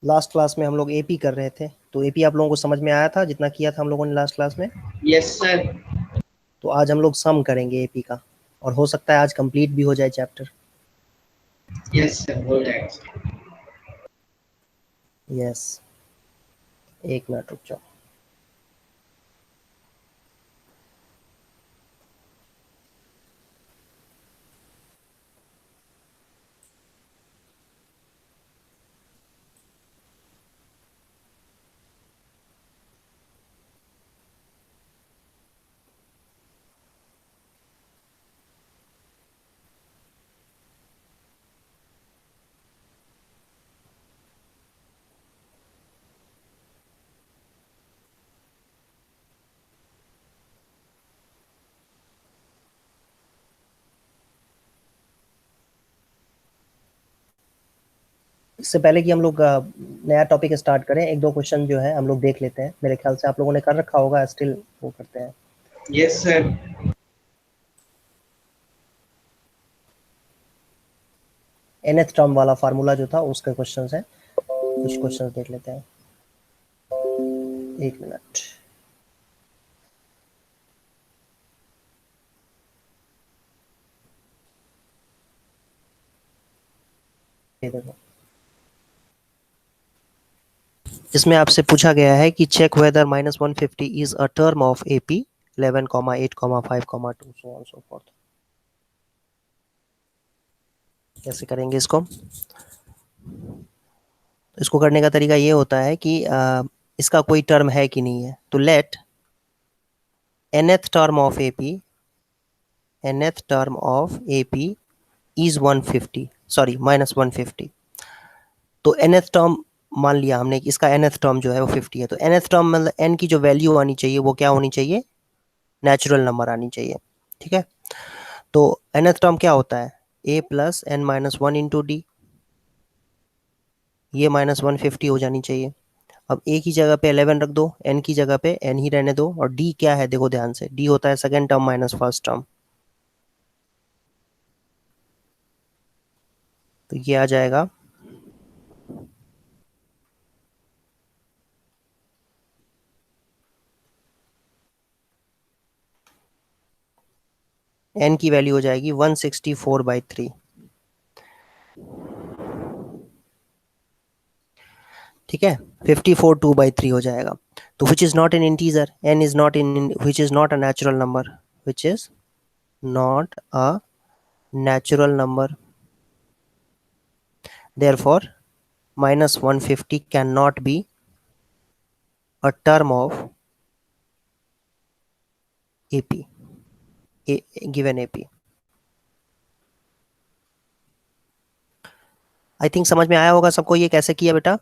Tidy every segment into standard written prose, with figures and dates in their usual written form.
Last class में हम लोग एपी कर रहे थे, तो एपी आप लोगों को समझ में आया था जितना किया था हम लोगों ने लास्ट क्लास में? Yes sir. तो आज हम लोग सम करेंगे एपी का, और हो सकता है आज कंप्लीट भी हो जाए चैप्टर। यस सर, हो जाएगा। यस, एक मिनट रुक जाओ। इससे पहले कि हम लोग नया टॉपिक स्टार्ट करें, एक दो क्वेश्चन जो है हम लोग देख लेते हैं। मेरे ख्याल से आप लोगों ने कर रखा होगा, स्टिल वो करते हैं। Yes sir. nth टर्म वाला फार्मूला जो था उसके क्वेश्चंस हैं, कुछ क्वेश्चंस देख लेते हैं। एक मिनट। ये देखो, इसमें आपसे पूछा गया है कि check whether -150 is a term of AP 11, 8, 5, 2 so on so forth. कैसे करेंगे इसको? इसको करने का तरीका ये होता है कि इसका कोई टर्म है कि नहीं है, तो let nth term of AP, nth term of AP is 150, sorry -150। तो nth टर्म मान लिया हमने कि इसका nth टर्म जो है वो 50 है, तो nth टर्म मतलब n की जो वैल्यू आनी चाहिए वो क्या होनी चाहिए? नेचुरल नंबर आनी चाहिए। ठीक है, तो nth टर्म क्या होता है? a plus n minus one into d, ये -150 हो जानी चाहिए। अब a की जगह पे 11 रख दो, n की जगह पे n ही रहने दो, और d क्या है देखो ध्यान से, d होता है second term minus first term, तो ये आ जाएगा n की वैल्यू हो जाएगी 164/3। ठीक है, 54 2/3 हो जाएगा। तो which is not an integer, n is not in, which is not a natural number, which is not a natural number, therefore -150 cannot be a term of ap, given ap। I think समझ में आया होगा सबको ये कैसे किया बेटा?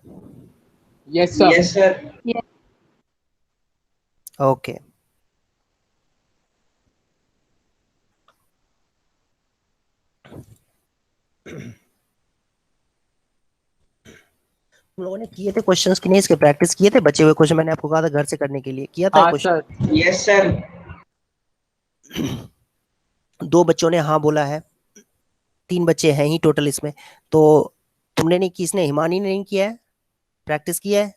Yes sir. Yes sir. Okay, तुम लोगों ने किए थे क्वेश्चंस कि नहीं? इसके प्रैक्टिस किए थे? बचे हुए क्वेश्चन मैंने आपको कहा था घर से करने के लिए, किया था हाँ क्वेश्चन? सर। Yes sir. दो बच्चों ने हाँ बोला है, तीन बच्चे हैं ही टोटल इसमें। तो तुमने नहीं, किसने, हिमानी ने नहीं किया है, प्रैक्टिस किया है?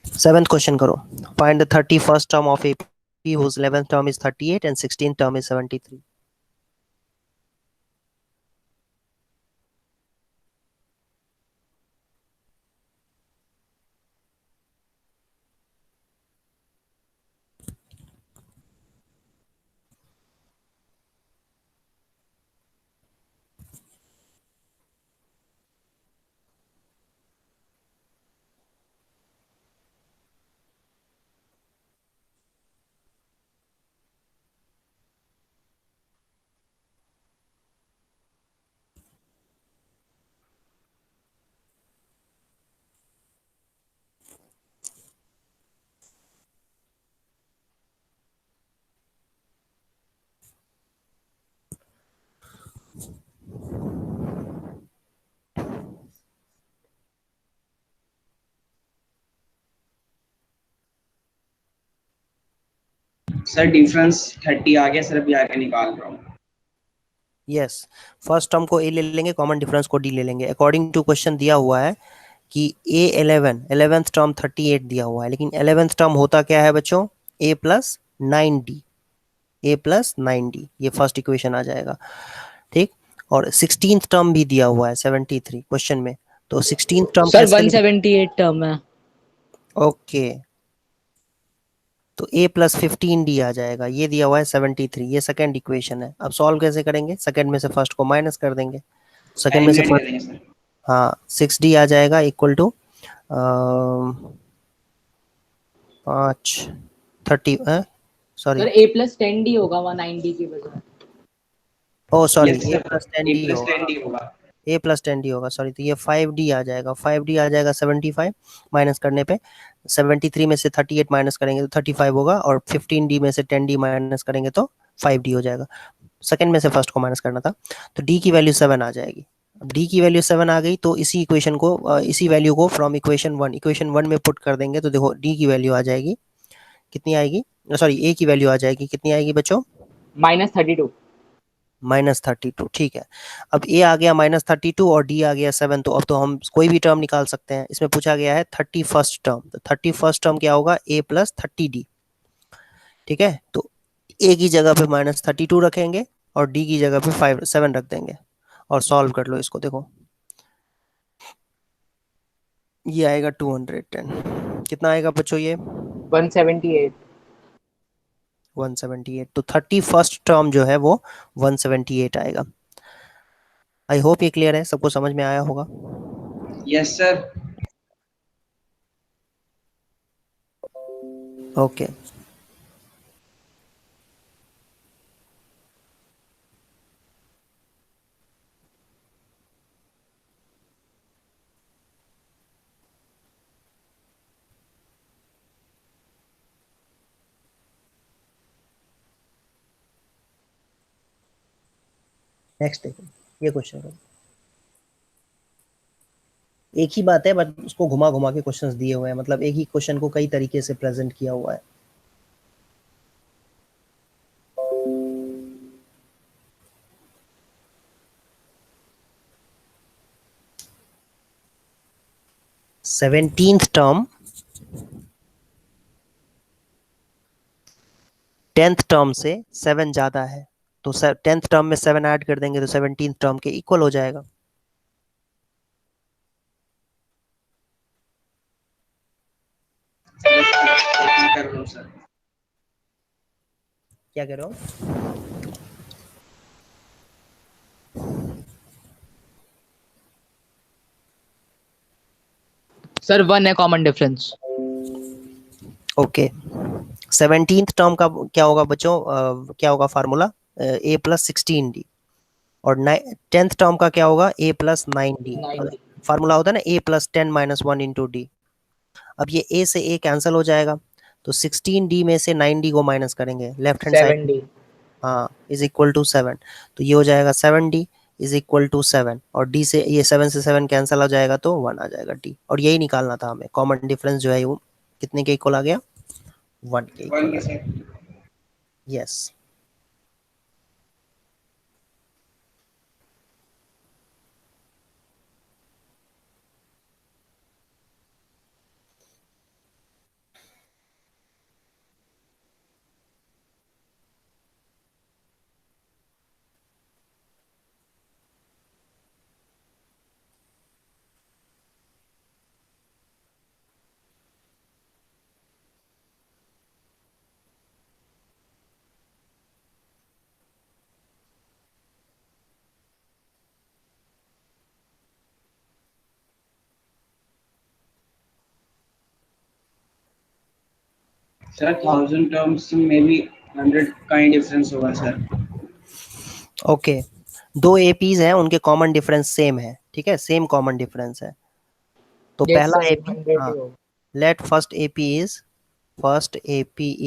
7th क्वेश्चन करो। Find the 31st term of AP whose 11th term is 38 and 16th term is 73। Sir difference 30 आ गया सर, अभी आगे निकाल रहा हूँ। यस, फर्स्ट टर्म को ए ले लेंगे, कॉमन डिफरेंस को डी ले लेंगे। अकॉर्डिंग टू क्वेश्चन दिया हुआ है कि ए 11 11th टर्म 38 दिया हुआ है, लेकिन 11th टर्म होता क्या है बच्चों? ए प्लस 9d, ए प्लस 9d, ये फर्स्ट इक्वेशन आ जाएगा। ठीक, और 16th टर्म भी दिया हुआ है 73 क्वेश्चन में, तो 16th टर्म सर कैसे? 178 टर्म है। ओके, तो a प्लस 15d आ जाएगा, ये दिया हुआ है 73, ये सेकंड इक्वेशन है। अब सॉल्व कैसे करेंगे? सेकंड में से फर्स्ट को माइनस कर देंगे, सेकंड में से एलिमिनेट फर्स्ट, करेंगे सर। हाँ 6d आ जाएगा equal to 5 30, sorry, sir a plus 10d होगा 190 की बजाय। Oh sorry, yes a sir, plus a 10d plus होगा, 10d होगा। ए प्लस 10d होगा, सॉरी, तो ये 5d आ जाएगा, 5d आ जाएगा 75, माइनस करने पे 73 में से 38 माइनस करेंगे तो 35 होगा, और 15d में से 10d माइनस करेंगे तो 5d हो जाएगा। सेकंड में से फर्स्ट को माइनस करना था, तो d की वैल्यू 7 आ जाएगी। अब d की वैल्यू 7 आ गई तो इसी इक्वेशन को इसी वैल्यू को फ्रॉम इक्वेशन 1 में पुट कर देंगे, तो देखो d की वैल्यू आ जाएगी, कितनी आएगी? सॉरी, a की वैल्यू आ जाएगी, कितनी आएगी बच्चों? -32। -32, ठीक है। अब a आ गया -32 और d आ गया 7, तो अब तो हम कोई भी टर्म निकाल सकते हैं। इसमें पूछा गया है 31st टर्म, तो 31st टर्म क्या होगा? a प्लस 30d, ठीक है। तो a की जगह पे -32 रखेंगे और d की जगह पे 7 रख देंगे, और सॉल्व कर लो इसको। देखो ये आएगा 210, कितना आएगा बच्चों ये? 178। 178, तो 31st टर्म जो है वो 178 आएगा। आई होप ये क्लियर है, सबको समझ में आया होगा। Yes sir. ओके, नेक्स्ट देखो, ये क्वेश्चन करो। एक ही बात है बट उसको घुमा घुमा के क्वेश्चंस दिए हुए हैं, मतलब एक ही क्वेश्चन को कई तरीके से प्रेजेंट किया हुआ है। सेवेंटीन्थ टर्म 10th टर्म से 7 ज्यादा है, तो 10th टर्म में 7 ऐड कर देंगे तो 17th टर्म के इक्वल हो जाएगा। कर रहा हूँ सर। क्या कह रहे हो? सर 1 है common difference. Okay, 17th term का क्या होगा बच्चों? क्या होगा फार्मूला? a प्लस 16d, और 10th टर्म का क्या होगा? a plus 9d। 90। फार्मूला होता है ना a plus 10 minus 1 into D. अब ये a से a कैंसिल हो जाएगा, तो 16d में से 9d को माइनस करेंगे लेफ्ट हैंड साइड, 7d। हाँ, इज इक्वल टू 7, तो ये हो जाएगा 7d इज इक्वल टू 7, और d से ये 7 से 7 कैंसिल हो जाएगा तो 1 आ जाएगा d, और यही निकालना था हमें। कॉमन डिफरेंस जो है वो कितने के इक्वल आ गया? 1 के इक्वल। 1 के सर। यस, सर 1000 टर्म्स में भी 100 का ही डिफरेंस होगा सर। ओके, दो एपीज हैं, उनके कॉमन डिफरेंस सेम है, ठीक है, सेम कॉमन डिफरेंस है। तो यस पहला सर एपी, 100 हाँ, ही होगा। लेट फर्स्ट एपी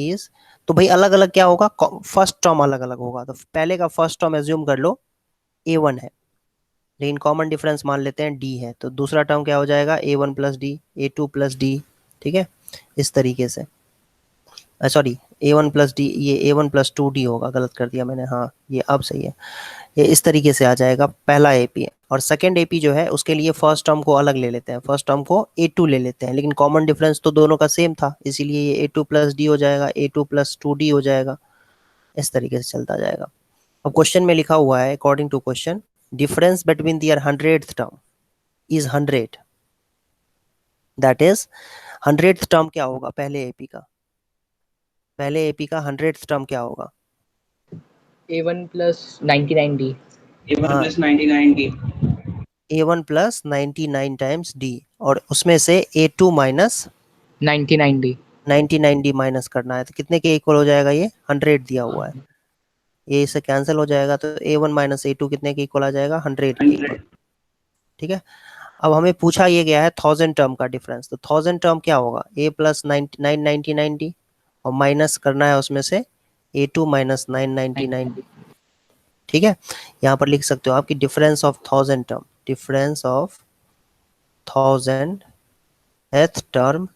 इज, तो भाई अलग अलग क्या होगा? फर्स्ट टर्म अलग अलग होगा, तो पहले का फर्स्ट टर्म एज्यूम कर लो a1 है, लेकिन कॉमन डिफरेंस मान लेते हैं d है, तो दूसरा टर्म क्या हो जाएगा? a1 plus D, a2 plus D, ठीक है, इस तरीके से। सॉरी, A1 प्लस डी, ये A1 प्लस 2D होगा, गलत कर दिया मैंने, हाँ ये अब सही है। ये इस तरीके से आ जाएगा पहला एपी। और सेकंड एपी जो है उसके लिए फर्स्ट टर्म को अलग ले लेते हैं, फर्स्ट टर्म को A2 ले लेते हैं, लेकिन कॉमन डिफरेंस तो दोनों का सेम था, इसीलिए ये A2 प्लस डी हो जाएगा, A2 प्लस 2D हो जाएगा, इस तरीके से चलता जाएगा। अब क्वेश्चन में लिखा हुआ है, according to question, difference between their 100th term is 100, that is 100th term क्या होगा पहले एपी का, पहले एपी का 100th टर्म क्या होगा? A1 plus 99D. A1 हाँ, plus 99D. A1 plus 99 times D, और उसमें से A2 minus 99D. 99D minus करना है, तो कितने के इक्वल हो जाएगा? ये 100 दिया हुआ है, ये इससे कैंसिल हो जाएगा, तो A1 माइनस A2 कितने के इक्वल आ जाएगा? 100 के इक्वल। 100. ठीक है, अब हमें पूछा ये गया है 1000 टर्म का डिफरेंस, तो 1000 टर्म क्या होगा? A प्लस 999D, और माइनस करना है उसमें से A2 माइनस 999D। ठीक है, यहाँ पर लिख सकते हो आपकी difference of 1000 term, difference of 1000th term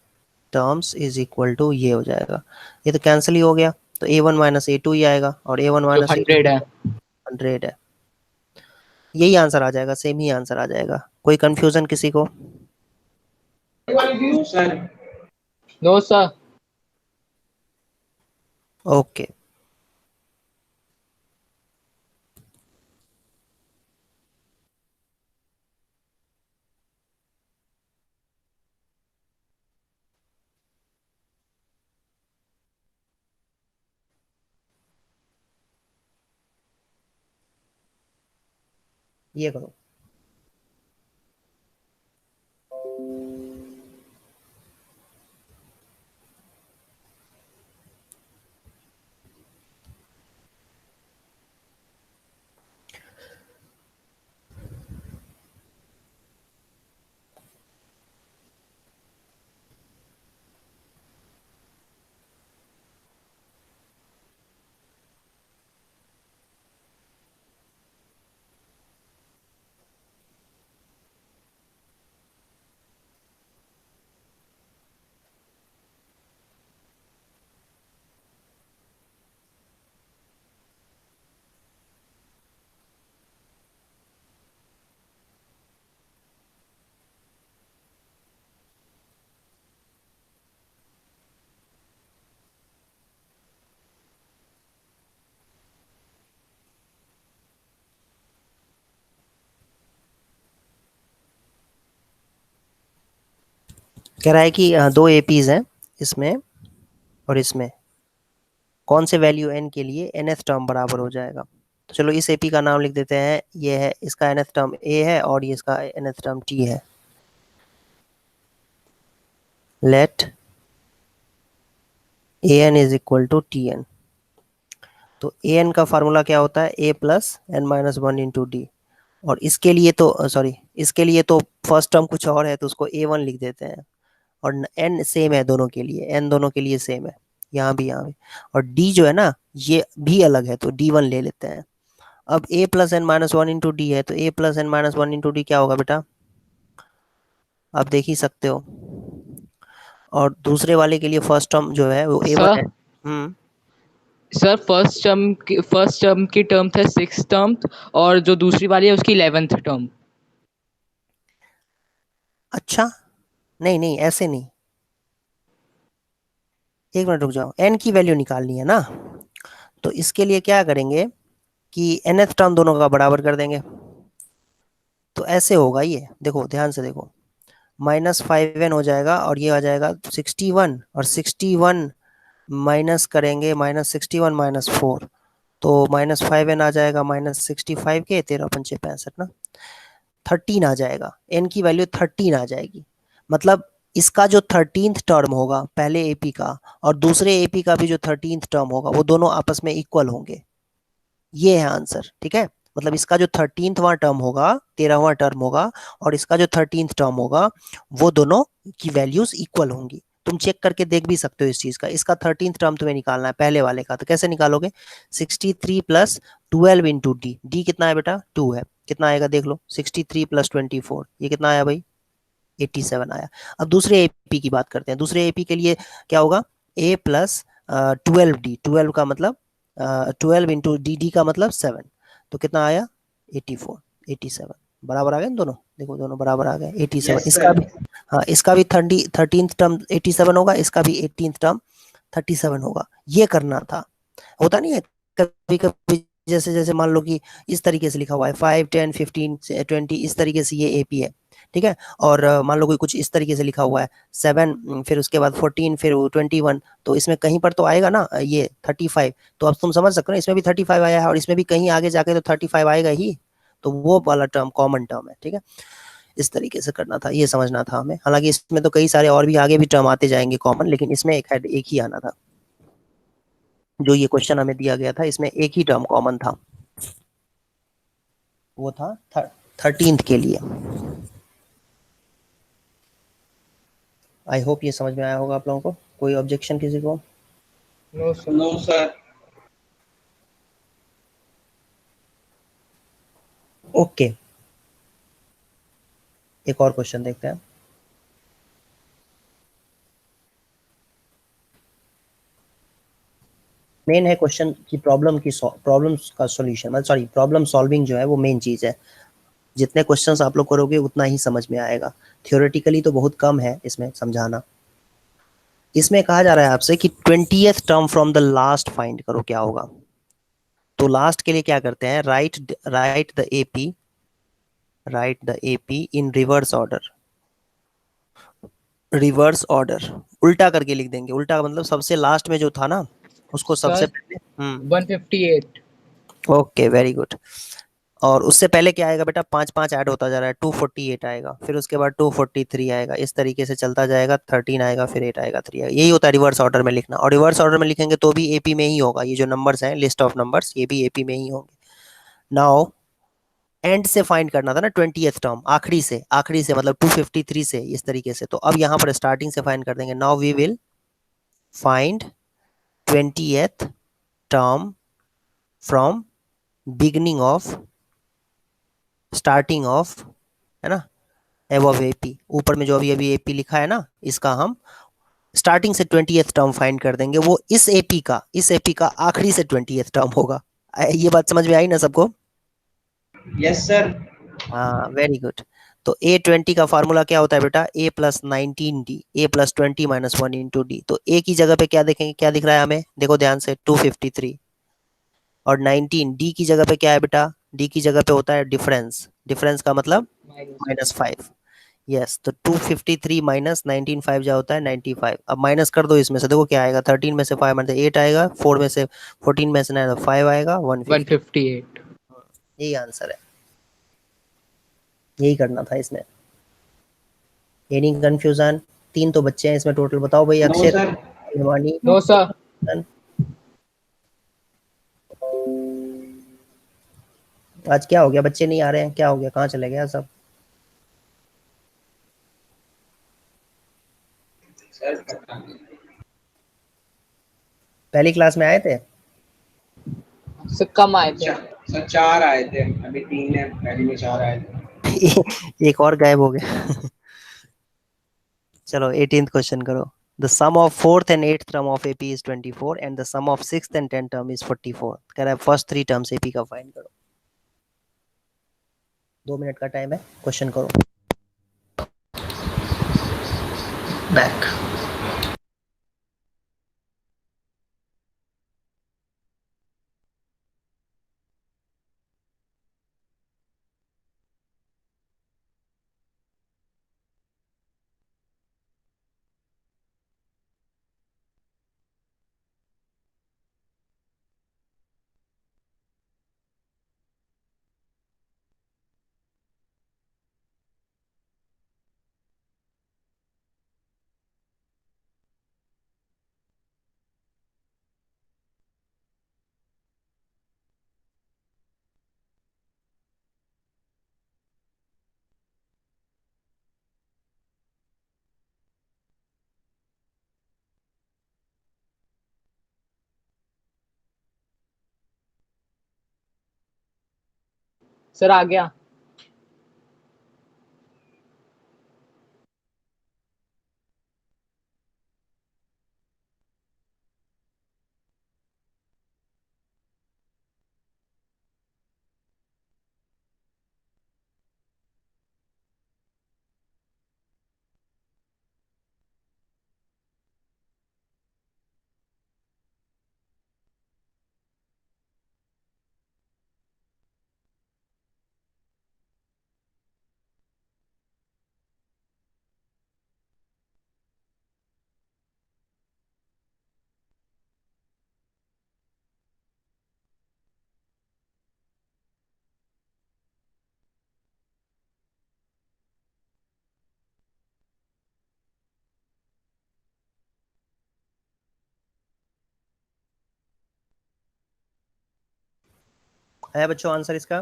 terms is equal to, ये हो जाएगा, ये तो कैंसिल ही हो गया, तो A1 माइनस A2 ही आएगा, और A1 जो माइनस A2 100 है. 100 है, यही आंसर आ जाएगा, सेम ही आंसर आ जाएगा। कोई कंफ्यूजन किसी को? No, sir. No, sir. Okay, ये करो। कह रहा है कि दो एपीज हैं इसमें और इसमें, कौन से वैल्यू n के लिए nth टर्म बराबर हो जाएगा? तो चलो इस एपी का नाम लिख देते हैं, ये है इसका nth टर्म a है, और ये इसका nth टर्म t है। Let an is equal to tn। तो an का फार्मूला क्या होता है? a plus n minus one into d. और इसके लिए तो सॉरी, इसके लिए तो फर्स्ट टर्म कुछ और है, तो उसको a1 लिख देते हैं, और n सेम है दोनों के लिए, n दोनों के लिए सेम है, यहाँ भी यहाँ भी। और d जो है ना, ये भी अलग है, तो d1 ले लेते हैं। अब a plus n minus one into d है, तो a plus n minus one into d क्या होगा बेटा? आप देख ही सकते हो। और दूसरे वाले के लिए फर्स्ट टर्म जो है वो a1 है। सर फर्स्ट टर्म की टर्म है 6th टर्म, और जो दूसरी वाली है उसकी 11th टर्म. अच्छा, नहीं नहीं ऐसे नहीं, एक मिनट रुक जाओ, n की वैल्यू निकालनी है ना, तो इसके लिए क्या करेंगे कि nth टर्म दोनों का बराबर कर देंगे। तो ऐसे होगा, ये देखो ध्यान से देखो, -5n हो जाएगा, और ये आ जाएगा 61, और 61 माइनस करेंगे, -61 माइनस 4, तो -5n आ जाएगा, -65 के 13 पंचे 65 ना, 13 आ जाएगा, n की वैल्यू 13 आ जाएगी। मतलब इसका जो 13th टर्म होगा पहले एपी का, और दूसरे एपी का भी जो 13th टर्म होगा, वो दोनों आपस में इक्वल होंगे, ये है आंसर। ठीक है, मतलब इसका जो 13वां टर्म होगा, 13वां टर्म होगा, और इसका जो 13th टर्म होगा, वो दोनों की वैल्यूज इक्वल होंगी। तुम चेक करके देख भी सकते हो इस चीज का। इसका 13th टर्म तुम्हें निकालना है पहले वाले का, तो कैसे निकालोगे? 63 प्लस 12 इंटू डी, डी कितना है बेटा? 2 है, कितना आएगा देख लो, 63 प्लस 24, ये कितना आया भाई? 87 आया। अब दूसरे एपी की बात करते हैं, दूसरे एपी के लिए क्या होगा? a प्लस 12 का मतलब 12 इंटू डी का मतलब 7, तो कितना आया 84, 87 बराबर आ गए ना दोनों, देखो दोनों बराबर आ गए 87। Yes, इसका sir. भी, हाँ इसका भी 13th टर्म 87 होगा, इसका भी 18th टर्म 37 होगा। ये करना था, होता नहीं है कभी कभी, जैसे जैसे मान लो कि इस तरीके से लिखा हुआ है 5 10 15 20, इस तरीके से ये एपी है, ठीक है। और मान लो कोई कुछ इस तरीके से लिखा हुआ है 7, फिर उसके बाद 14, फिर 21, तो इसमें कहीं पर तो आएगा ना ये 35। तो अब तुम समझ सकते हो ना, इसमें भी 35 आया है और इसमें भी कहीं आगे जाके तो 35 आएगा ही, तो वो वाला टर्म कॉमन टर्म है, ठीक है। इस तरीके से करना था, ये समझना था हमें। हालांकि इसमें तो कई सारे और भी आगे भी टर्म आते जाएंगे कॉमन, लेकिन इसमें एक ही आना था। जो ये क्वेश्चन हमें दिया गया था इसमें एक ही टर्म कॉमन था, वो था 13th के लिए। आई होप ये समझ में आया होगा आप लोगों को। कोई ऑब्जेक्शन किसी को? No sir. No, sir. Okay, एक और क्वेश्चन देखते हैं। मेन है क्वेश्चन की प्रॉब्लम का सॉल्यूशन, मतलब सॉरी प्रॉब्लम सॉल्विंग जो है वो मेन चीज है। जितने क्वेश्चंस आप लोग करोगे उतना ही समझ में आएगा, थियोरेटिकली तो बहुत कम है इसमें समझाना। इसमें कहा जा रहा है आपसे कि 20th term from the last find करो, क्या होगा। तो लास्ट के लिए क्या करते हैं, right the AP in reverse order. Reverse order उल्टा करके लिख देंगे, उल्टा का मतलब सबसे लास्ट में जो था ना उसको सबसे सर पहले। 158। Okay very good. और उससे पहले क्या आएगा बेटा, 5 5 ऐड होता जा रहा है, 248 आएगा, फिर उसके बाद 243 आएगा, इस तरीके से चलता जाएगा, 13 आएगा, फिर 8 आएगा, 3 आएगा। यही होता है रिवर्स ऑर्डर में लिखना। और रिवर्स ऑर्डर में लिखेंगे तो भी एपी में ही होगा, ये जो नंबर्स हैं लिस्ट ऑफ नंबर्स ये भी एपी में ही होंगे। नाउ एंड से फाइंड करना था ना 20th टर्म, आखिरी से मतलब 253 से, इस तरीके से। तो अब यहाँ पर स्टार्टिंग से फाइंड कर देंगे। Now we will find 20th term from beginning of, starting of, है ना, एबव एपी, ऊपर में जो अभी अभी एपी लिखा है ना, इसका हम स्टार्टिंग से 20th टर्म फाइंड कर देंगे। वो इस एपी का आखिरी से 20th टर्म होगा। ये बात समझ में आई ना सबको? Yes, sir. हाँ वेरी गुड। तो A20 का फार्मूला क्या होता है बेटा, A+19D, A+20 - 1 × D। तो A की जगह पे क्या देखेंगे, क्या दिख रहा है हमें, देखो ध्यान से 253, और 19 डी की जगह पे क्या है बेटा, डी की जगह पे होता है डिफरेंस, डिफरेंस का मतलब -5। यस, तो 253 - 19 5 जा होता है 95। अब माइनस कर दो इसमें से, देखो क्या आएगा, 13 में से 5 मतलब 8 आएगा, 4 में से 14 में से 9 तो 5 आएगा, 150। 158। यही आंसर है, यही करना था इसमें। Any confusion? 3 तो बच्चे हैं इसमें टोटल, बताओ भाई, No, Akshay, sir. Himani, no sir. आज क्या हो गया, बच्चे नहीं आ रहे हैं, क्या हो गया, कहाँ चले गए सब? Sir, पता नहीं। पहली क्लास में आए थे? सर कम आए थे। सर 4 आए थे, अभी 3 है, पहले में 4 आए थे। एक और गायब हो गया। चलो 18th क्वेश्चन करो। The sum of 4th and 8th term of AP is 24 and the sum of 6th and 10th term is 44। कह रहा है फर्स्ट 3 टर्म्स एपी का फाइंड करो। 2 मिनट का टाइम है, क्वेश्चन करो। बैक। सर आ गया। है बच्चों आंसर इसका?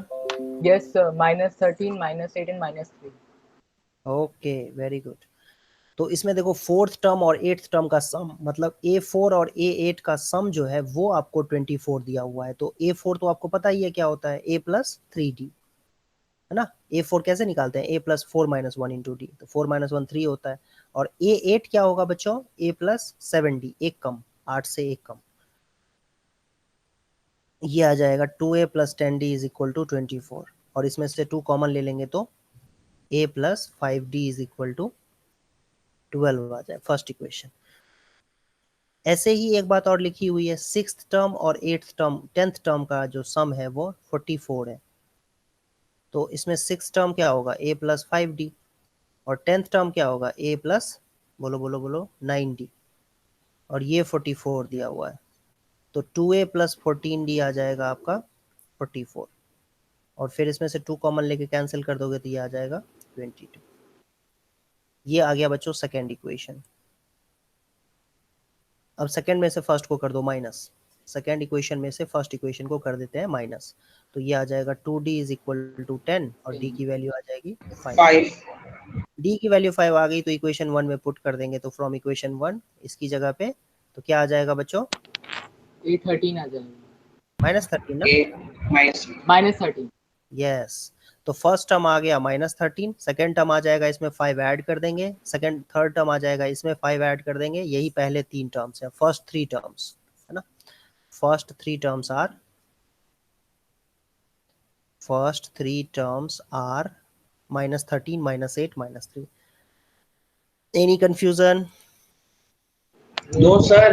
Yes sir, -13, -8 and -3. Okay, very good. तो इसमें देखो फोर्थ टर्म और एट्थ टर्म का सम, मतलब A4 और A8 का सम जो है वो आपको 24 दिया हुआ है। तो A4 तो आपको पता ही है क्या होता है, A+3D, है ना। A4 कैसे निकालते हैं, A+4 - 1 × D, तो 4 - 1 3 होता है। और A8 क्या होगा बच्चों, A+7D, एक कम, 8 से एक कम, ये आ जाएगा 2A + 10D = 24। और इसमें से 2 कॉमन ले लेंगे तो A + 5D = 12 आ जाए, फर्स्ट इक्वेशन। ऐसे ही एक बात और लिखी हुई है, सिक्स्थ टर्म और एट्थ टर्म, 10th टर्म का जो सम है वो 44 है। तो इसमें सिक्स टर्म क्या होगा, A + 5D, और 10th टर्म क्या होगा, A + बोलो बोलो बोलो 9D, और ये 44 दिया हुआ है। तो 2A + 14D आ जाएगा आपका 44, और फिर इसमें से 2 कॉमन लेके कैंसिल कर दोगे तो ये आ जाएगा 22। ये आ गया बच्चों सेकेंड इक्वेशन। अब सेकेंड में से फर्स्ट को कर दो माइनस, सेकेंड इक्वेशन में से फर्स्ट इक्वेशन को कर देते हैं माइनस। तो ये आ जाएगा 2D = 10 और D की वैल्यू आ जाएगी 5। 5. D की वैल्यू 5 आ गई तो इक्वेशन 1 में पुट कर देंगे, तो फ्रॉम इक्वेशन 1 इसकी जगह पे तो क्या आ जाएगा बच्चों, A13 आ जाएगा, -13 ना, A minus. -13. यस। तो फर्स्ट टर्म आ गया -13, सेकेंड टर्म आ जाएगा इसमें 5 ऐड कर देंगे, सेकेंड थर्ड टर्म आ जाएगा इसमें 5 ऐड कर देंगे, यही पहले 3 टर्म्स है, फर्स्ट 3 टर्म्स, है ना। First 3 terms are -13, -8, -3. Any confusion? No, sir.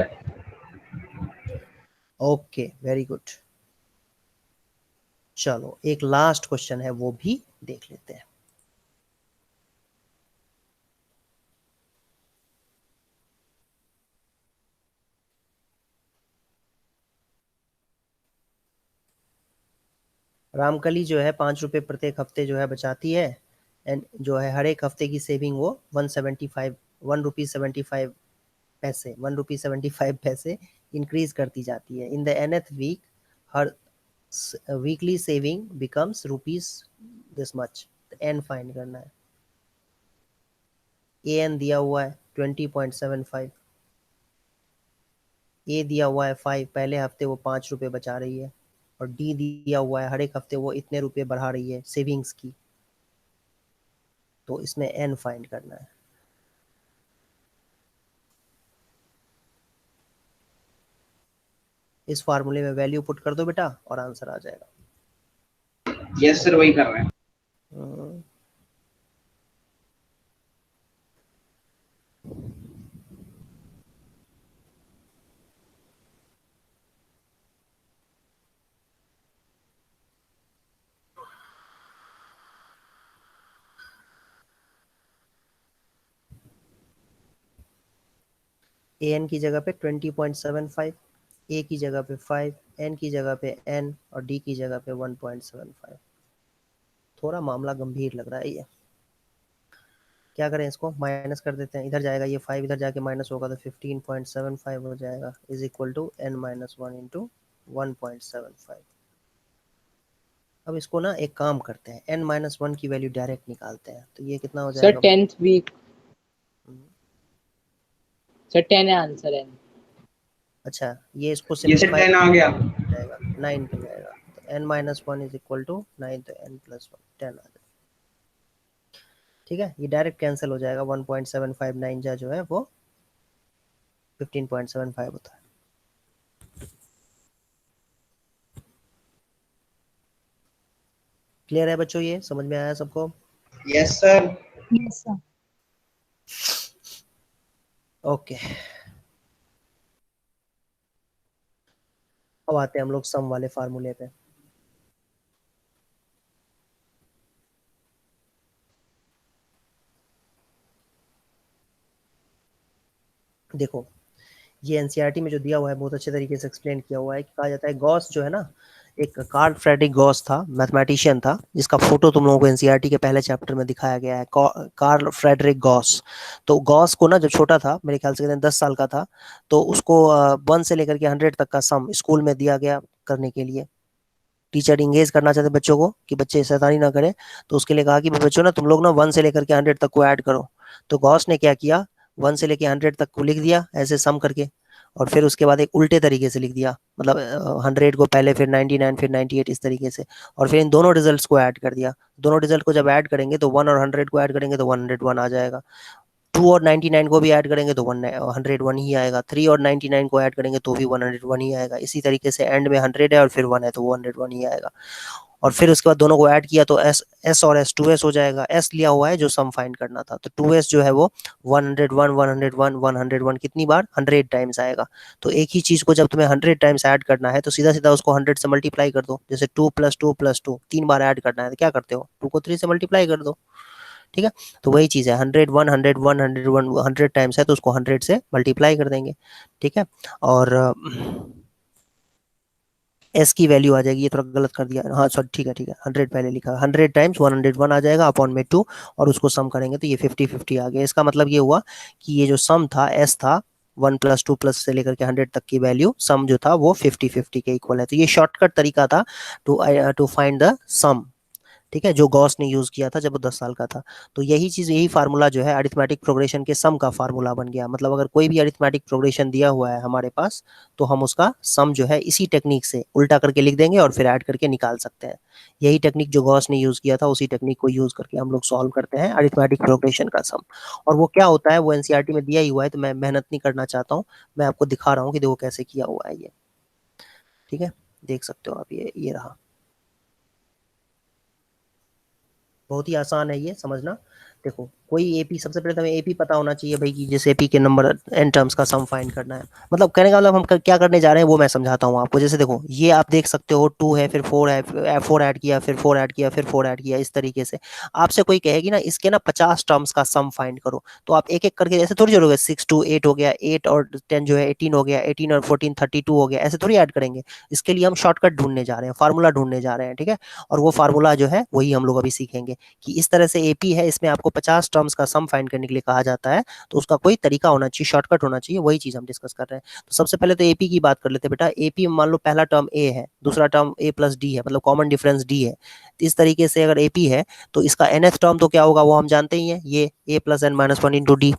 Okay, very good. चलो एक लास्ट क्वेश्चन है वो भी देख लेते हैं। रामकली जो है 5 रुपये प्रत्येक हफ्ते जो है बचाती है, एंड जो है हर एक हफ्ते की सेविंग वो 175 ₹1.75, 1.75 इंक्रीज करती जाती है। इन द nth वीक हर weekly saving becomes rupees this much. N find करना है। एन दिया हुआ है 20.75, ए दिया हुआ है 5, पहले हफ्ते वो 5 रुपये बचा रही है, और डी दिया हुआ है हर एक हफ्ते वो इतने रुपए बढ़ा रही है सेविंग्स की। तो इसमें एन फाइंड करना है। इस फार्मूले में वैल्यू पुट कर दो बेटा और आंसर आ जाएगा। Yes, sir. वही कर रहे हैं. ए एन की जगह पे 20.75, ए की जगह पे 5, एन की जगह पे एन, और डी की जगह पे 1.75। थोड़ा मामला गंभीर लग रहा है ये। क्या करें, इसको माइनस कर देते हैं, इधर जाएगा ये 5, इधर जाके माइनस होगा तो 15.75 हो जाएगा, इज इक्वल टू n - 1 × 1.75। अब इसको ना एक काम करते हैं, n - 1 की वैल्यू डायरेक्ट निकालते हैं, तो ये कितना हो सर जाएगा? 10th वीक, सर 10 है आंसर है. अच्छा, ये इसको ये से सिंप्लीफाई 10 आ गया. जाएगा, 9 पे जाएगा, तो n - 1 इज इक्वल टू 9, तो n + 1 10 आ जाएगा। ठीक है, ये डायरेक्ट कैंसिल हो जाएगा, 1.759 जो है वो 15.75 होता है। क्लियर है बच्चों, ये समझ में आया सबको? Yes, sir. Yes, sir. Okay, अब आते हैं हम लोग सम वाले फार्मूले पे। देखो, ये एनसीईआरटी में जो दिया हुआ है बहुत अच्छे तरीके से एक्सप्लेन किया हुआ है कि कहा जाता है गॉस जो है ना, एक कार्ल फ्रेडरिक गॉस था, मैथमेटिशियन था, जिसका फोटो तुम लोगों को एनसीईआरटी के पहले चैप्टर में दिखाया गया है, कार्ल फ्रेडरिक गॉस। तो गॉस को ना जब छोटा था, मेरे ख्याल से 10 साल का था, तो उसको 1 से लेकर के 100 तक का सम स्कूल में दिया गया करने के लिए। टीचर इंगेज करना चाहते बच्चों को कि बच्चे शैतानी ना करें, तो उसके लिए कहा कि बच्चों ना तुम लोग ना 1 से लेकर के 100 तक को ऐड करो। तो गॉस ने क्या किया, 1 से लेके 100 तक को लिख दिया ऐसे सम करके, और फिर उसके बाद एक उल्टे तरीके से लिख दिया, मतलब 100 को पहले, फिर 99, फिर 98, इस तरीके से, और फिर इन दोनों रिजल्ट्स को ऐड कर दिया। दोनों रिजल्ट को जब ऐड करेंगे तो 1 और 100 को ऐड करेंगे तो 101 आ जाएगा। 2 और 99 को भी ऐड करेंगे तो 101 ही आएगा। 3 और 99 को ऐड करेंगे तो भी 101 ही आएगा। इसी तरीके से एंड में 100 है और फिर 1 है तो 101 ही आएगा। और फिर उसके बाद दोनों को ऐड किया तो एस एस और एस 2s हो जाएगा। एस लिया हुआ है जो सम फाइंड करना था, तो 2s जो है वो 101 101 101 कितनी बार, 100 टाइम्स आएगा। तो एक ही चीज को जब तुम्हें 100 टाइम्स ऐड करना है तो सीधा सीधा उसको 100 से मल्टीप्लाई कर दो। जैसे 2 + 2 + 2 3 बार ऐड करना है तो क्या करते हो, 2 को 3 से मल्टीप्लाई कर दो। ठीक है, तो वही चीज है, 101 101 101 100 टाइम्स है तो उसको 100 से मल्टीप्लाई कर देंगे। ठीक है, और एस की वैल्यू आ जाएगी, ये थोड़ा गलत कर दिया, हाँ सॉरी, ठीक है 100 पहले लिखा, 100 टाइम्स 101 आ जाएगा अपॉन में 2, और उसको सम करेंगे तो ये 50-50 आ गया। इसका मतलब ये हुआ कि ये जो सम था एस था 1 + 2 प्लस से लेकर के 100 तक की वैल्यू सम जो था वो 50-50 के इक्वल है। तो ये शॉर्टकट तरीका था टू फाइंड द सम। ठीक है, जो गॉस ने यूज किया था जब वो 10 साल का था। तो यही चीज, यही फार्मूला जो है अरिथमेटिक प्रोग्रेशन के सम का फार्मूला बन गया। मतलब अगर कोई भी अरिथमेटिक प्रोग्रेशन दिया हुआ है हमारे पास तो हम उसका सम जो है इसी टेक्निक से उल्टा करके लिख देंगे और फिर ऐड करके निकाल सकते हैं। यही टेक्निक जो गॉस ने यूज किया था उसी टेक्निक को यूज करके हम लोग सॉल्व करते हैं अरिथमेटिक प्रोग्रेशन का सम। और वो क्या होता है वो एनसीईआरटी में दिया ही हुआ है, तो मैं मेहनत नहीं करना चाहता हूँ, मैं आपको दिखा रहा हूँ कि देखो कैसे किया हुआ है ये। ठीक है, देख सकते हो आप, ये रहा, बहुत ही आसान है ये समझना। देखो कोई एपी, सबसे पहले तो हमें एपी पता होना चाहिए भाई कि जैसे एपी के नंबर एन टर्म्स का सम फाइंड करना है। मतलब कहने का मतलब हम क्या करने जा रहे हैं वो मैं समझाता हूँ आपको। जैसे देखो ये आप देख सकते हो 2 है, फिर 4 है, 4 ऐड किया, फिर 4 ऐड किया, फिर 4 ऐड किया, इस तरीके से आपसे कोई कहेगी ना इसके ना 50 टर्म्स का सम फाइंड करो, तो आप एक एक करके ऐसे थोड़ी जोड़ोगे, 6 2 8 हो गया, 8 और 10 जो है 18 हो गया, 18 और 14 32 हो गया, ऐसे थोड़ी ऐड करेंगे। इसके लिए हम शॉर्टकट ढूंढने जा रहे हैं, फार्मूला ढूंढने जा रहे हैं। ठीक है, और वो फार्मूला जो है वही हम लोग अभी सीखेंगे कि इस तरह से एपी है, इसमें आपको 50 टर्म्स का सम फाइंड करने के लिए कहा जाता है, तो उसका कोई तरीका होना चाहिए, शॉर्टकट होना चाहिए, वही चीज हम डिस्कस कर रहे हैं। तो सबसे पहले तो एपी की बात कर लेते हैं बेटा। एपी मान लो पहला टर्म ए है, दूसरा टर्म ए प्लस डी है, मतलब कॉमन डिफरेंस डी है। तो इस तरीके से अगर एपी है तो इसका nth टर्म तो क्या होगा वो हम जानते ही हैं, ये a + n - 1 × d।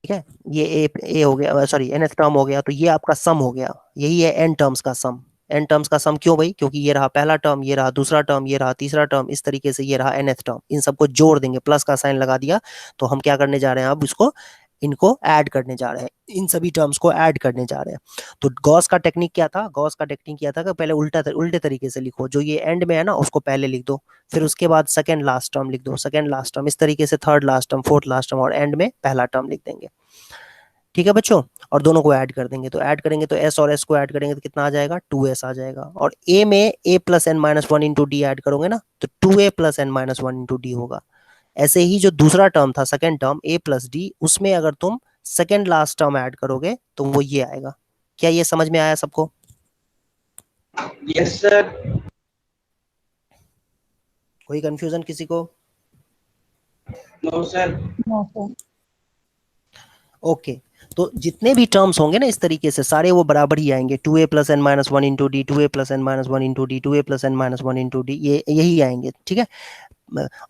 ठीक है, ये ए हो गया, सॉरी nth टर्म हो गया, तो ये आपका सम हो गया, यही है n टर्म्स का सम। n टर्म्स का सम क्यों भाई, क्योंकि ये रहा पहला टर्म, ये रहा दूसरा टर्म, ये रहा तीसरा टर्म, इस तरीके से ये रहा nth टर्म, इन सबको जोड़ देंगे, प्लस का साइन लगा दिया। तो हम क्या करने जा रहे हैं अब इसको, इनको ऐड करने जा रहे हैं, इन सभी टर्म्स को ऐड करने जा रहे हैं। तो गॉस का टेक्निक क्या था, गॉस का टेक्निक क्या था कि पहले उल्टे तरीके से लिखो, जो ये एंड में है ना उसको पहले लिख दो, फिर उसके बाद सेकंड लास्ट टर्म लिख दो, सेकंड लास्ट टर्म, इस तरीके से third last term, fourth last term, और एंड में पहला टर्म लिख देंगे। ठीक है बच्चों, और दोनों को ऐड कर देंगे, तो ऐड करेंगे तो एस और एस को ऐड करेंगे तो कितना आ जाएगा, 2s आ जाएगा। और ए में a + n - 1 × d ऐड करोगे ना तो 2a + n - 1 × d होगा। ऐसे ही जो दूसरा टर्म था सेकंड टर्म a + d, उसमें अगर तुम सेकंड लास्ट टर्म ऐड करोगे तो वो ये आएगा। क्या ये समझ में आया सबको? Yes sir. कोई कंफ्यूजन किसी को? No sir. ओके, तो जितने भी टर्म्स होंगे ना इस तरीके से सारे वो बराबर ही आएंगे, 2a + n - 1 × d, 2a + n - 1 × d, 2a + n - 1 × d, ये यही आएंगे। ठीक है,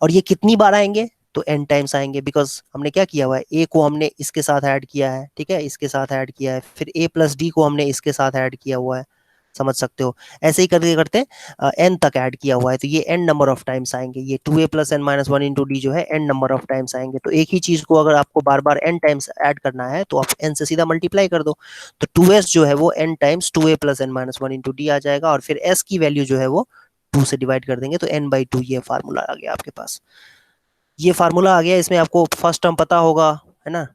और ये कितनी बार आएंगे, तो n टाइम्स आएंगे, बिकॉज हमने क्या किया हुआ है, a को हमने इसके साथ ऐड किया है, ठीक है, इसके साथ ऐड किया है, फिर a + d को हमने इसके साथ ऐड किया हुआ है, समझ सकते हो। ऐसे ही करते करते n तक ऐड किया हुआ है, तो ये n नंबर ऑफ टाइम्स आएंगे, ये 2a + n - 1 × d जो है n नंबर ऑफ टाइम्स आएंगे। तो एक ही चीज को अगर आपको बार बार n टाइम्स ऐड करना है तो आप n से सीधा मल्टीप्लाई कर दो, तो 2s जो है वो n times 2a + n - 1 × d आ जाएगा, और फिर s की वैल्यू जो है वो 2 से डिवाइड कर देंगे तो n/2 ये फार्मूला आ गया आपके पास। ये फार्मूला आ गया, इसमें आपको फर्स्ट टर्म पता होगा, है ना,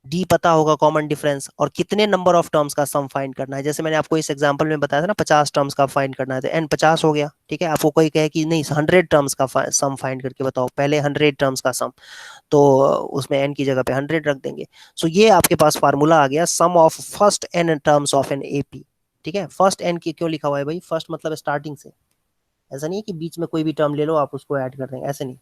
डी पता होगा कॉमन डिफरेंस, और कितने नंबर ऑफ टर्म्स का सम फाइंड करना है। जैसे मैंने आपको इस एग्जांपल में बताया था ना 50 टर्म्स का फाइंड करना है, तो एन 50 हो गया। ठीक है, आपको कोई कहे कि नहीं 100 टर्म्स का सम फाइंड करके बताओ, पहले 100 टर्म्स का सम, तो उसमें एन की जगह पे 100 रख देंगे। सो ये आपके पास फार्मूला आ गया, sum of first n terms of n AP. ठीक है, फर्स्ट एन की क्यों लिखा हुआ है भाई, फर्स्ट मतलब स्टार्टिंग से, ऐसा नहीं है कि बीच में कोई भी टर्म ले लो आप उसको ऐड कर देंगे, ऐसे नहीं,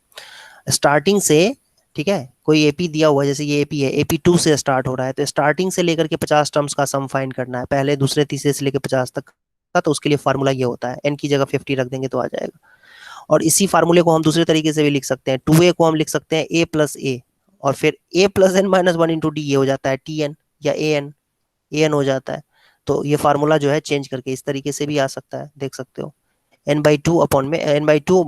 स्टार्टिंग से। ठीक है, कोई एपी दिया हुआ है, जैसे ये एपी है, एपी 2 से स्टार्ट हो रहा है, तो स्टार्टिंग से लेकर के 50 टर्म्स का सम फाइंड करना है, पहले दूसरे तीसरे से लेकर 50 तक तो उसके लिए फार्मूला ये होता है, n की जगह 50 रख देंगे तो आ जाएगा। और इसी फार्मूले को हम दूसरे तरीके से भी लिख सकते हैं, 2a को हम लिख सकते हैं a प्लस ए, और फिर a plus n minus one into d, ये हो जाता है tn या an हो जाता है। तो ये फार्मूला जो है चेंज करके इस तरीके से भी आ सकता है, देख सकते हो, n/2 अपॉन में n/2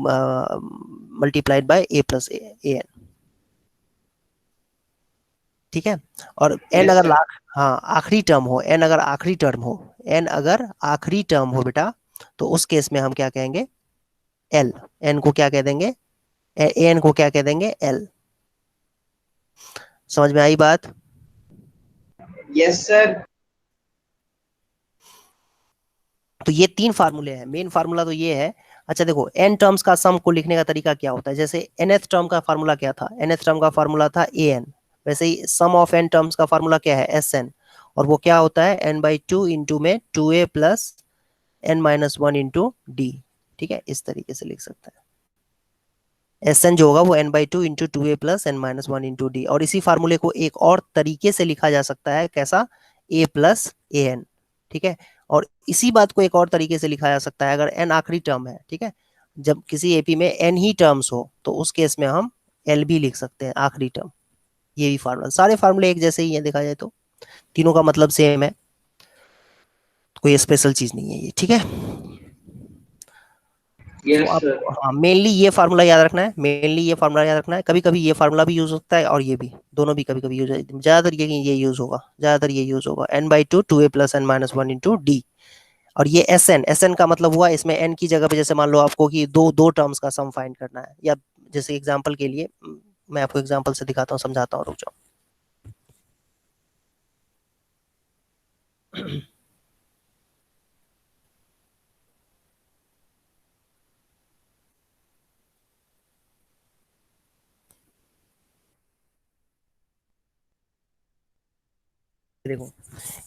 multiplied by a plus an, ठीक है। और n Yes, अगर sir. हाँ आखिरी टर्म हो, n अगर आखिरी टर्म हो, n अगर आखिरी टर्म हो बेटा, तो उस केस में हम क्या कहेंगे, l, n को क्या कह देंगे, an को क्या कह देंगे, l। समझ में आई बात? Yes, sir. तो ये 3 फार्मूले हैं, मेन फार्मूला तो ये है। अच्छा देखो, n टर्म्स का सम को लिखने का तरीका क्या होता है, जैसे nth टर्म का फार्मूला क्या था, nth टर्म का फार्मूला था an, वैसे ही सम ऑफ n टर्म्स का फार्मूला क्या है, sn, और वो क्या होता है, n/2 इंटू में 2a plus n minus one into D, ठीक है, इस तरीके से लिख सकते हैं। Sn जो होगा वो n/2 into 2a plus n minus one into d, और इसी फार्मूले को एक और तरीके से लिखा जा सकता है, कैसा, a प्लस an, ठीक है। और इसी बात को एक और तरीके से लिखा जा सकता है, अगर n आखिरी टर्म है, ठीक है, जब किसी एपी में n ही टर्म्स हो तो उस केस में हम l भी लिख सकते हैं, आखिरी टर्म। ये भी फार्मूला, सारे फार्मूले एक जैसे ही हैं देखा जाए तो, तीनों का मतलब सेम है, कोई स्पेशल चीज नहीं है ये, ठीक है। तो Yes, आप, sir. हाँ मेनली ये फार्मूला याद रखना है, मेनली ये फार्मूला याद रखना है, कभी कभी ये फार्मूला भी यूज होता है और ये भी, दोनों भी कभी कभी यूज है, ज्यादातर ये यूज होगा, ज्यादातर ये यूज होगा, n/2 2a plus n minus one into d. और ये एस एन का मतलब हुआ, इसमें एन की जगह पे जैसे मान लो आपको कि दो दो टर्म्स का सम फाइंड करना है, या जैसे एग्जांपल के लिए मैं आपको एग्जांपल से दिखाता हूँ, समझाता हूँ, रुक जाओ। देखो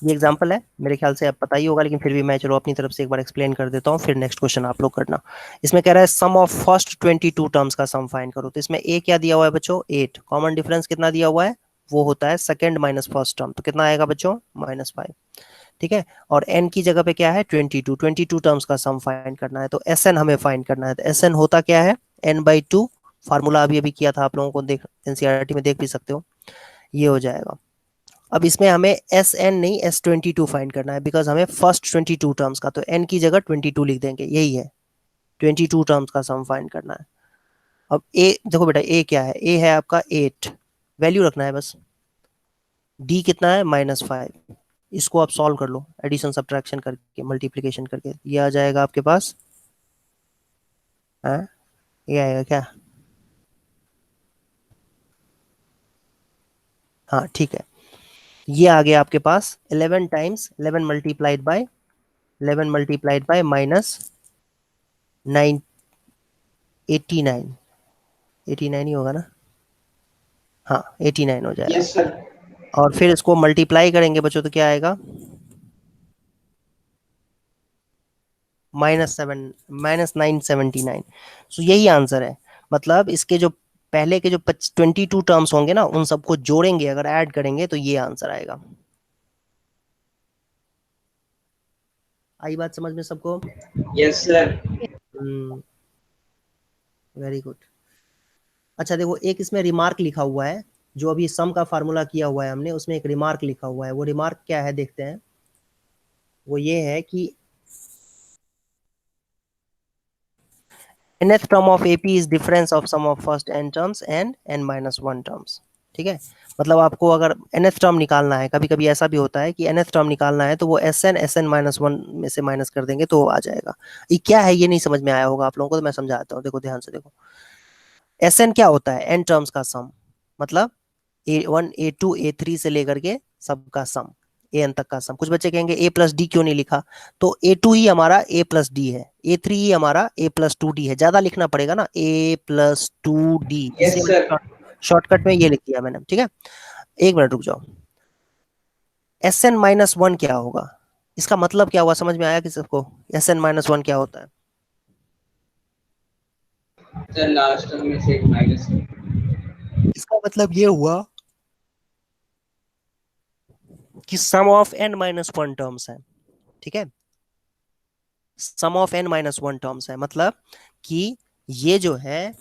ये एग्जांपल है, मेरे ख्याल से अब पता ही होगा, लेकिन फिर भी मैं चलो अपनी तरफ से एक बार एक्सप्लेन कर देता हूँ, फिर नेक्स्ट क्वेश्चन आप लोग करना। इसमें कह रहा है सम ऑफ फर्स्ट 22 टर्म्स का सम फाइंड करो, तो इसमें ए क्या दिया हुआ है बच्चों, 8, कॉमन डिफरेंस कितना दिया हुआ है, वो होता है सेकंड माइनस फर्स्ट टर्म, तो कितना आएगा बच्चों, -5, ठीक है। और एन की जगह पे क्या है, 22 टर्म्स का सम फाइंड करना है, तो एस एन हमें फाइंड करना है, तो एस एन होता क्या है, n/2, फार्मूला अभी अभी किया था आप लोगों को, देख एनसीईआरटी में देख भी सकते हो, ये हो जाएगा। अब इसमें हमें एस एन नहीं S22 फाइंड करना है, बिकॉज हमें फर्स्ट 22 टर्म्स का, तो एन की जगह 22 लिख देंगे, यही है, 22 टर्म्स का सम फाइंड करना है। अब ए देखो बेटा, ए क्या है, ए है आपका 8, वैल्यू रखना है बस, डी कितना है, -5, इसको आप सॉल्व कर लो, एडिशन सब्ट्रैक्शन करके, मल्टीप्लीकेशन करके, ये आ जाएगा आपके पास, हाँ ये आएगा क्या, हाँ ठीक है, ये आ गया आपके पास 11 times 11 multiplied by 11 multiplied by -9, 89, 89 ही होगा ना, हाँ 89 हो जाएगा। Yes, sir. और फिर इसको मल्टीप्लाई करेंगे बच्चों तो क्या आएगा, -7, -979, सो यही आंसर है। मतलब इसके जो पहले के जो 22 टर्म्स होंगे ना, उन सबको जोड़ेंगे, अगर ऐड करेंगे तो ये आंसर आएगा। आई बात समझ में सबको? Yes, sir. Very good. अच्छा देखो, एक इसमें रिमार्क लिखा हुआ है, जो अभी सम का फार्मूला किया हुआ है हमने, उसमें एक रिमार्क लिखा हुआ है, वो रिमार्क क्या है देखते हैं। वो ये है कि nth term of AP is difference of sum of first n terms and n minus 1 terms, ठीक है। मतलब आपको अगर nth टर्म निकालना है, कभी कभी ऐसा भी होता है कि nth टर्म निकालना है, तो वो sn -1 में से माइनस कर देंगे तो आ जाएगा। ये क्या है, ये नहीं समझ में आया होगा आप लोगों को, तो मैं समझाता हूँ, देखो ध्यान से देखो। Sn क्या होता है, n टर्म्स का सम, मतलब A1 A2 A3 से लेकर के सबका सम, an तक का सम। कुछ बच्चे कहेंगे a प्लस डी क्यों नहीं लिखा, तो A2 ही हमारा a प्लस डी है, A3 ही हमारा a प्लस 2d है, ज्यादा लिखना पड़ेगा ना, a प्लस 2d, इसलिए Yes, मैंने sir. शॉर्टकट में ये लिख दिया मैंने, ठीक है। एक मिनट रुक जाओ, Sn-1 क्या होगा, इसका मतलब क्या हुआ, समझ में आया कि सबको, Sn-1 क्या होता है? Sir, last term में से एक minus है. इसका मतलब ये हुआ कि सम ऑफ n-1 टर्म्स है, ठीक है। Sum of n minus one terms है, मतलब कि ये जो है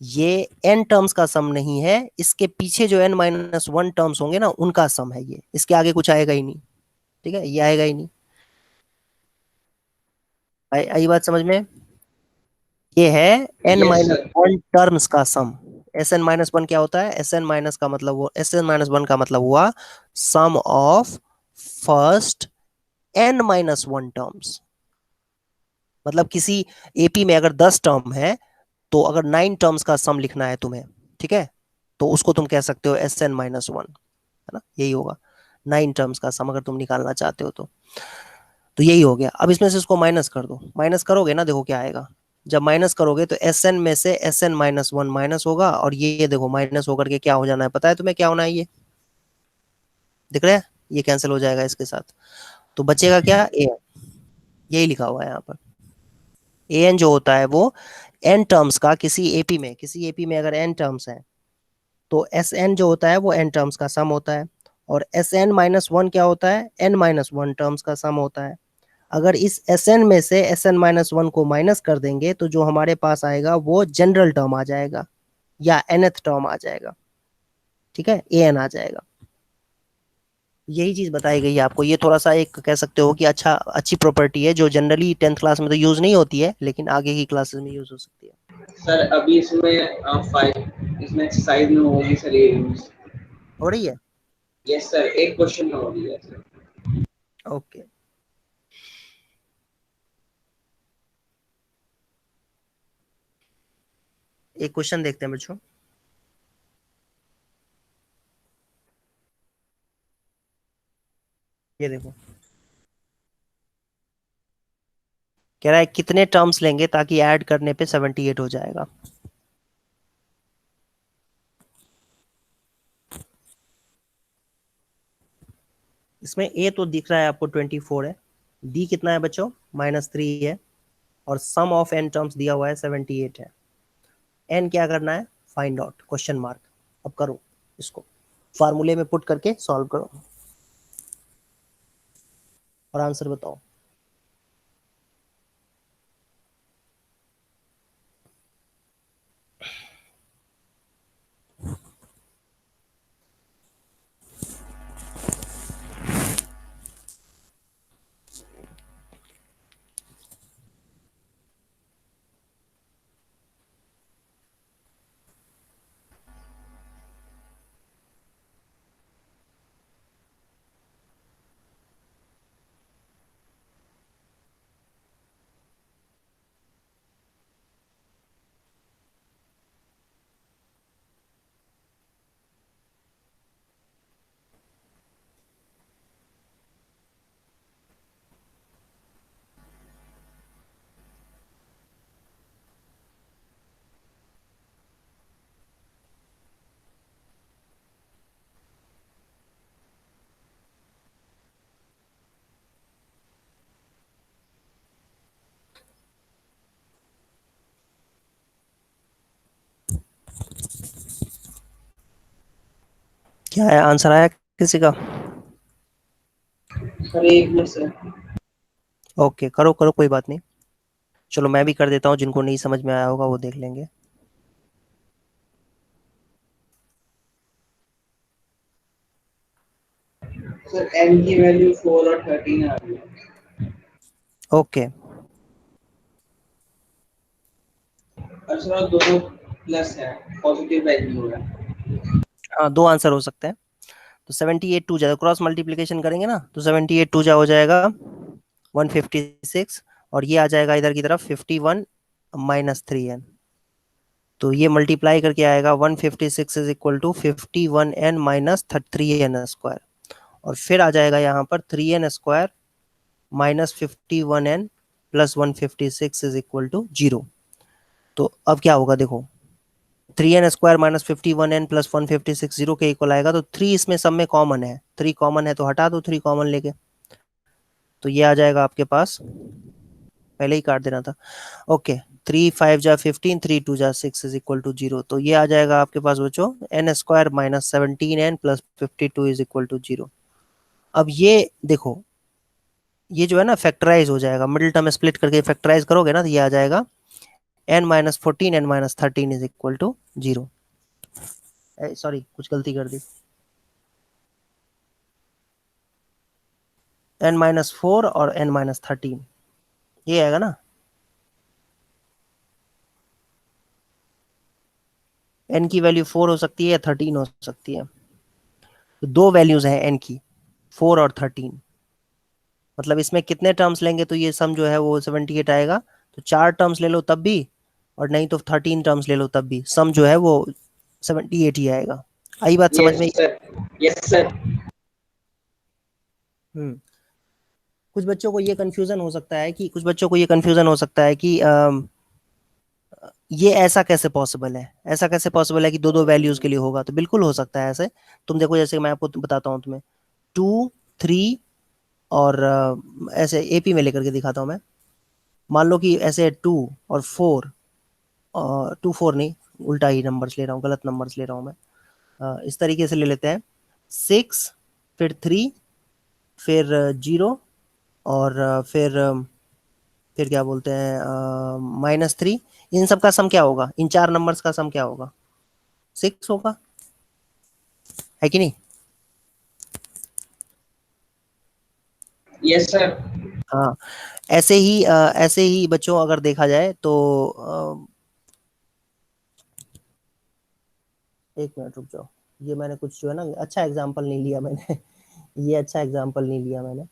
ये n टर्म्स का सम नहीं है, इसके पीछे जो n माइनस वन टर्म्स होंगे ना उनका सम है ये, इसके आगे कुछ आएगा ही नहीं। ठीक है, ये आएगा ही नहीं। आई बात समझ में? ये है n yes minus sir. One terms का सम। एस एन माइनस वन क्या होता है? एस एन माइनस का मतलब वो एस एन माइनस वन का मतलब हुआ sum of first n minus one terms. मतलब किसी एपी में अगर 10 टर्म है तो अगर 9 टर्म्स का सम लिखना है तुम्हें, ठीक है, तो उसको तुम कह सकते हो एस एन माइनस वन, है ना, यही होगा 9 टर्म्स का सम अगर तुम निकालना चाहते हो तो यही हो गया। अब इसमें से इसको माइनस कर दो, माइनस करोगे ना, देखो क्या आएगा। जब माइनस करोगे तो एस एन में से S n minus one minus होगा, और ये देखो माइनस होकर के क्या हो जाना है, पता है तुम्हें क्या होना है? ये दिख रहा है, ये कैंसिल हो जाएगा इसके साथ, तो बचेगा क्या? ए, यही लिखा हुआ है यहाँ पर। ए एन जो होता है वो एन टर्म्स का, किसी एपी में अगर एन टर्म्स है तो एस एन जो होता है वो एन टर्म्स का सम होता है, और एस एन माइनस वन क्या होता है? एन माइनस वन टर्म्स का सम होता है। अगर इस एस एन में से एस एन माइनस वन को माइनस कर देंगे तो जो हमारे पास आएगा वो जनरल टर्म आ जाएगा, या nth टर्म आ जाएगा। ठीक है, ए एन आ जाएगा। यही चीज बताई गई है आपको। ये थोड़ा सा एक कह सकते हो कि अच्छी प्रॉपर्टी है, जो जनरली 10th क्लास में तो यूज नहीं होती है, लेकिन आगे की क्लासेस में यूज हो सकती है। सर अभी इसमें फाइव इसमें एक्सरसाइज में होगी सर ये यूज। हो रही है? यस सर, एक क्वेश्चन में होगी सर। ओके, एक क्वेश्चन देखते हैं बच्चों। ये देखो, कह रहा है कितने टर्म्स लेंगे ताकि ऐड करने पे 78 हो जाएगा। इसमें ए तो दिख रहा है आपको 24 है, डी कितना है बच्चों? -3 है, और सम ऑफ एन टर्म्स दिया हुआ है 78 है। एन क्या करना है? Find out, question mark. अब करो इसको, फार्मूले में पुट करके सॉल्व करो और आंसर बताओ। क्या है आंसर? आया किसी का? सर एक मिनट सर। ओके, करो करो, कोई बात नहीं। चलो मैं भी कर देता हूँ, जिनको नहीं समझ में आया होगा वो देख लेंगे। सर एन की वैल्यू 4 और 13 आ रही है। ओके, और सर दोनों प्लस है, पॉजिटिव वैल्यू है। हाँ, दो आंसर हो सकते हैं। तो 78 टू जा, क्रॉस मल्टीप्लीकेशन करेंगे ना, तो 78 टू जा हो जाएगा 156, और ये आ जाएगा इधर की तरफ 51 -3n। तो ये मल्टीप्लाई करके आएगा 156 is equal to 51n minus 3n square, और फिर आ जाएगा यहाँ पर 3n square minus 51n plus 156 is equal to 0। तो अब क्या होगा देखो, 3n square minus 51n plus 156 zero के इक्वल आएगा, तो 3 इसमें सब में कॉमन है, 3 कॉमन है तो हटा दो 3 कॉमन लेके, तो ये आ जाएगा आपके पास, पहले ही काट देना था। ओके, 3 5 जा 15, 3 2 जा 6 इज इक्वल टू 0। तो ये आ जाएगा आपके पास बच्चों n square minus 17n plus 52 is equal to 0। अब ये देखो, ये जो है ना फैक्टराइज हो जाएगा, मिडिल टर्म स्प्लिट करके फैक्टराइज करोगे ना तो ये आ जाएगा n-14 n-13 is equal to 0। Sorry कुछ गलती कर दी, n-4 और n-13 ये आएगा ना। n की वैल्यू 4 हो सकती है या 13 हो सकती है, तो दो वैल्यूज हैं n की, 4 और 13। मतलब इसमें कितने टर्म्स लेंगे तो ये सम जो है वो 78 आएगा। तो 4 टर्म्स ले लो तब भी, और नहीं तो 13 टर्म्स ले लो तब भी, सम जो है वो 78 ही आएगा। आई बात समझ यस में? Sir, yes sir. हम्म। कुछ बच्चों को ये कंफ्यूजन हो सकता है कि ये ऐसा कैसे पॉसिबल है, ऐसा कैसे पॉसिबल है कि दो दो वैल्यूज के लिए होगा? तो बिल्कुल हो सकता है ऐसे। तुम देखो जैसे मैं आपको बताता हूँ तुम्हें, 2 3 और ऐसे एपी में लेकर के दिखाता हूँ मैं। मान लो कि ऐसे 2 और 4, 2 4 नहीं, उल्टा ही नंबर्स ले रहा हूँ, गलत नंबर्स ले रहा हूँ मैं। इस तरीके से ले लेते हैं, 6 फिर 3 फिर 0 और फिर क्या बोलते हैं -3। इन सब का सम क्या होगा, इन चार नंबर्स का सम क्या होगा? 6 होगा, है कि नहीं? Yes sir. हाँ। ऐसे ही बच्चों अगर देखा जाए तो एक मिनट रुक जाओ। ये मैंने कुछ जो है ना अच्छा एग्जाम्पल नहीं लिया मैंने ये अच्छा एग्जाम्पल नहीं लिया मैंने।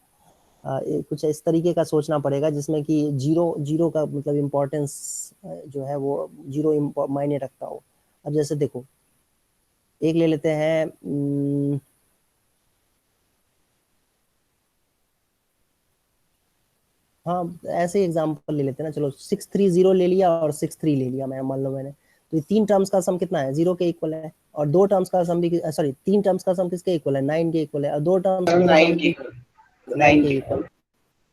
कुछ इस तरीके का सोचना पड़ेगा जिसमें कि जीरो जीरो का मतलब इम्पोर्टेंस जो है वो जीरो मायने रखता हो। अब जैसे देखो, एक ले लेते हैं हाँ ऐसे एग्जाम्पल ले लेते हैं ना, चलो 630 ले लिया और 63 ले लिया मैं, मान लो मैंने। तो ये तीन टर्म्स का सम कितना है, 0 के इक्वल है। और दो टर्म्स का सम भी, सॉरी तीन टर्म्स का सम किसके इक्वल है, 9 के इक्वल है। और दो टर्म्स सर का सम 9 की, 9 9 के की। इक्वल।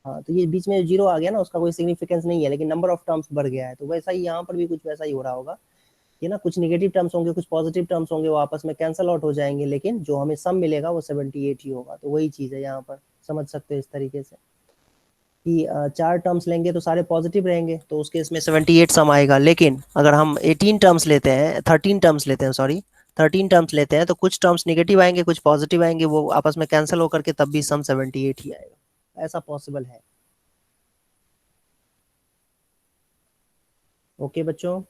हाँ तो ये बीच में जीरो आ गया ना, उसका कोई सिग्निफिकेंस नहीं है, लेकिन नंबर ऑफ टर्म्स बढ़ गया है। तो वैसा ही यहाँ पर भी कुछ वैसा ही हो रहा होगा कि ना, कुछ निगेटिव टर्म्स होंगे, कुछ पॉजिटिव टर्म्स होंगे, वो आपस में कैंसल आउट हो जाएंगे, लेकिन जो हमें सम मिलेगा वो 78 ही होगा। तो वही चीज है यहाँ पर, समझ सकते हो इस तरीके से कि चार टर्म्स लेंगे तो सारे पॉजिटिव रहेंगे, तो उसके इसमें 78 सम आएगा। लेकिन अगर हम 18 टर्म्स लेते हैं, 13 टर्म्स लेते हैं, सॉरी 13 टर्म्स लेते हैं, तो कुछ टर्म्स निगेटिव आएंगे, कुछ पॉजिटिव आएंगे, वो आपस में कैंसिल होकर के तब भी सम 78 ही आएगा। ऐसा पॉसिबल है। ओके बच्चों।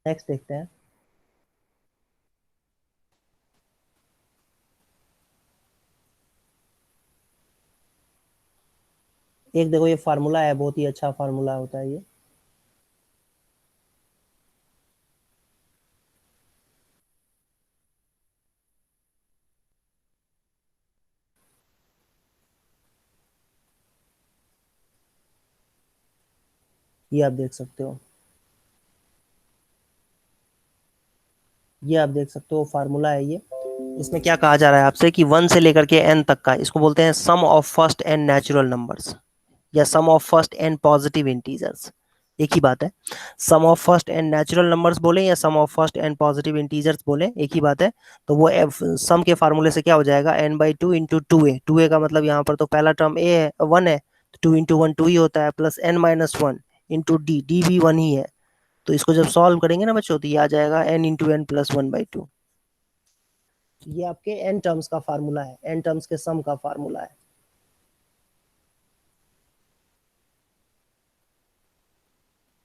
नेक्स्ट देखते हैं। एक देखो ये फार्मूला है, बहुत ही अच्छा फार्मूला होता है ये आप देख सकते हो, ये आप देख सकते हो फार्मूला है ये। इसमें क्या कहा जा रहा है आपसे कि 1 से लेकर के n तक का, इसको बोलते हैं sum of first n natural numbers, या sum of first n positive integers, एक ही बात है। Sum of first n natural numbers बोले या sum of first n positive integers बोले, एक ही बात है। तो वो सम के फार्मूले से क्या हो जाएगा, n/2 इंटू 2a। 2a का मतलब यहाँ पर तो पहला टर्म a है, 1 है, तो 2 इंटू 1 2 ही होता है, प्लस n-1 इंटू d भी 1 ही है। तो इसको जब सॉल्व करेंगे ना बच्चों, तो ये आ जाएगा n इंटू n प्लस 1/2। ये आपके n टर्म्स का फार्मूला है, n टर्म्स के सम का फार्मूला है।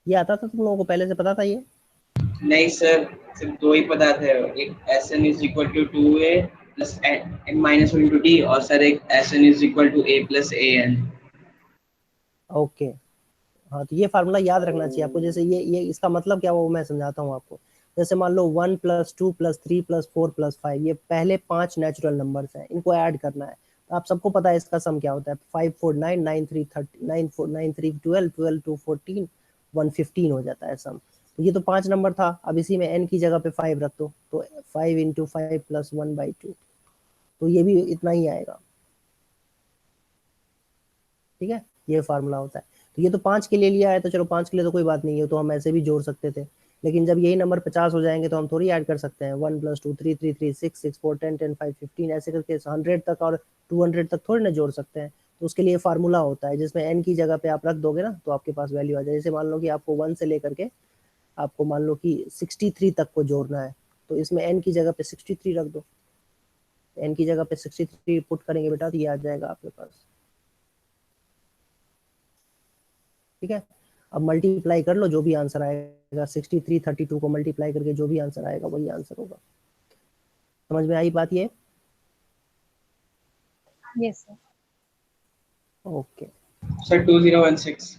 ये आता था तुम लोगों को पहले से, पता था ये? नहीं सर, सिर्फ दो ही पदार्थ है। एक Sn is equal to 2a plus n-1 into d, और सर एक Sn is equal to a plus an। Okay. हाँ तो ये फार्मूला याद रखना चाहिए आपको। जैसे ये इसका मतलब क्या, वो मैं समझाता हूँ आपको। जैसे मान लो 1 प्लस 2 प्लस 3 प्लस 4 प्लस 5, ये पहले 5 नेचुरल नंबर्स हैं, इनको ऐड करना है। तो आप सबको पता है इसका सम क्या होता है, 5 4 9 9 3 30 9 4 9 3 12 12 2 14 115 हो जाता है सम। तो ये तो 5 नंबर था, अब इसी में n की जगह पे 5 रख दो, तो 5 इंटू 5 प्लस 1/2, तो ये भी इतना ही आएगा। ठीक है, ये फार्मूला होता है। तो ये तो 5 के लिए लिया है, तो चलो 5 के लिए तो कोई बात नहीं है, तो हम ऐसे भी जोड़ सकते थे। लेकिन जब यही नंबर 50 हो जाएंगे तो हम थोड़ी ऐड कर सकते हैं 1 + 2 3 3 3 6 6 4 10 10 5 15 ऐसे करके 100 तक और 200 तक थोड़ी ना जोड़ सकते हैं। तो उसके लिए फार्मूला होता है जिसमें n की जगह पे आप रख दोगे ना तो आपके पास वैल्यू आ जाए। जैसे मान लो कि आपको 1 से लेकर के आपको मान लो कि 63 तक को जोड़ना है, तो इसमें n की जगह पे 63 रख दो। n की जगह पे 63 पुट करेंगे बेटा तो ये आ जाएगा आपके पास। ठीक है, अब मल्टीप्लाई कर लो, जो भी आंसर आएगा 63 32 को मल्टीप्लाई करके जो भी आंसर आएगा वही आंसर होगा। समझ में आई बात ये? Yes, sir. ओके। सर 2016।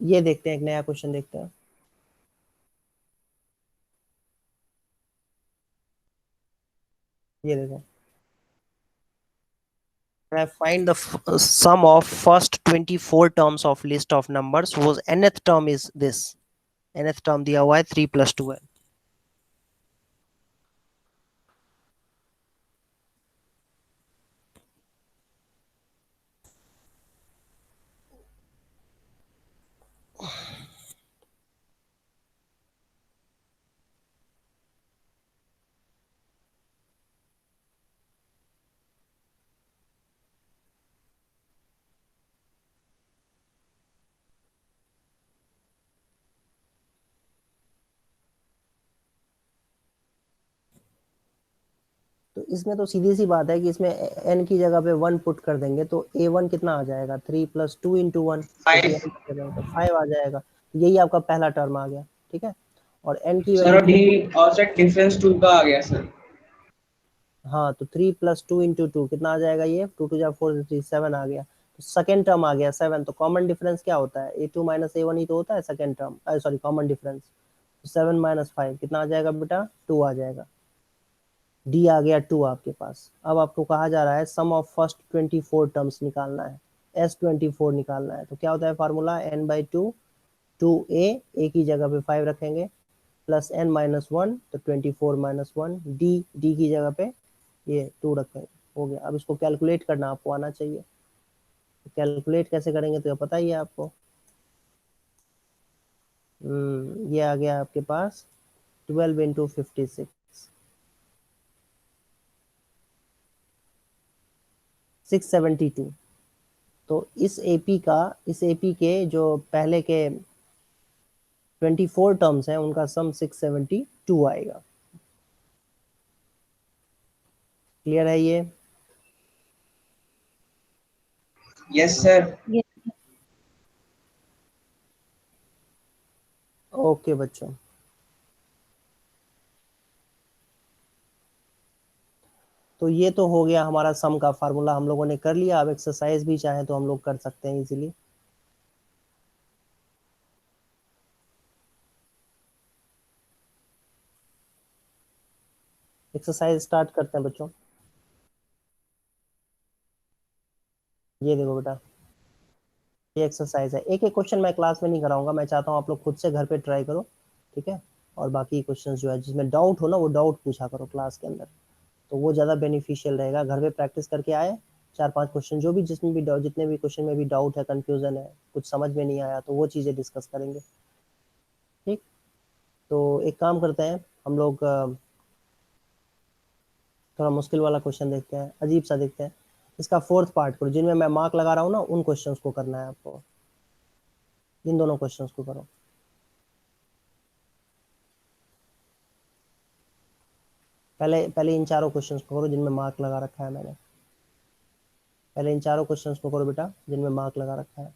ये देखते हैं, एक नया क्वेश्चन देखते हैं। ये देखो, find the sum of first 24 terms of list of numbers whose nth term is this। nth term दिया हुआ है 3 + 2 है। तो इसमें तो सीधी सी बात है कि इसमें n की जगह पे 1 पुट कर देंगे तो a1 कितना आ जाएगा 3 + 2 × 1 क्योंकि 5। n की जगह तो 5 आ जाएगा। यही आपका पहला टर्म आ गया। ठीक है, और n की सर वैल्यू और डी और सर डिफरेंस 2 का आ गया सर। हाँ, तो 3 + 2 × 2 कितना आ जाएगा? ये 2 2 जा 4 3 7 आ गया। तो सेकेंड टर्म आ गया 7। तो कॉमन डिफरेंस क्या होता है? a2 - a1 ही तो होता है second term, sorry common difference. 7 - 5 कितना आ जाएगा बेटा? 2 आ जाएगा। डी आ गया 2 आपके पास। अब आपको कहा जा रहा है सम ऑफ फर्स्ट 24 टर्म्स निकालना है, S24 निकालना है। तो क्या होता है फार्मूला? n/2 2a, a की जगह पे 5 रखेंगे, प्लस n - 1 तो 24 - 1 d की जगह पे ये 2 रखेंगे। हो गया। अब इसको कैलकुलेट करना आपको आना चाहिए। तो कैलकुलेट कैसे करेंगे तो ये पता ही है आपको। ये आ गया आपके पास 12 × 56 672। तो इस एपी के जो पहले के 24 टर्म्स हैं उनका सम 672 आएगा। क्लियर है ये? Yes sir. Yes. ओके बच्चों, तो ये तो हो गया हमारा सम का फार्मूला हम लोगों ने कर लिया। अब एक्सरसाइज भी चाहे तो हम लोग कर सकते हैं इजीली। एक्सरसाइज स्टार्ट करते हैं बच्चों। ये देखो बेटा, ये एक्सरसाइज है। एक एक क्वेश्चन मैं क्लास में नहीं कराऊंगा, मैं चाहता हूँ आप लोग खुद से घर पे ट्राई करो। ठीक है, और बाकी क्वेश्चन जो है जिसमें डाउट हो ना वो डाउट पूछा करो क्लास के अंदर, तो वो ज़्यादा बेनिफिशियल रहेगा। घर पे प्रैक्टिस करके आए 4-5 क्वेश्चन, जो भी जिसमें भी जितने भी क्वेश्चन में भी डाउट है, कंफ्यूजन है, कुछ समझ में नहीं आया, तो वो चीज़ें डिस्कस करेंगे। ठीक, तो एक काम करते हैं हम लोग, थोड़ा मुश्किल वाला क्वेश्चन देखते हैं, अजीब सा देखते हैं। इसका फोर्थ पार्ट करो, जिनमें मैं मार्क लगा रहा हूँ ना उन क्वेश्चंस को करना है आपको। इन दोनों क्वेश्चंस को करो। पहले पहले इन चारों क्वेश्चंस को करो जिनमें मार्क लगा रखा है मैंने। पहले इन चारों क्वेश्चंस को करो बेटा जिनमें मार्क लगा रखा है।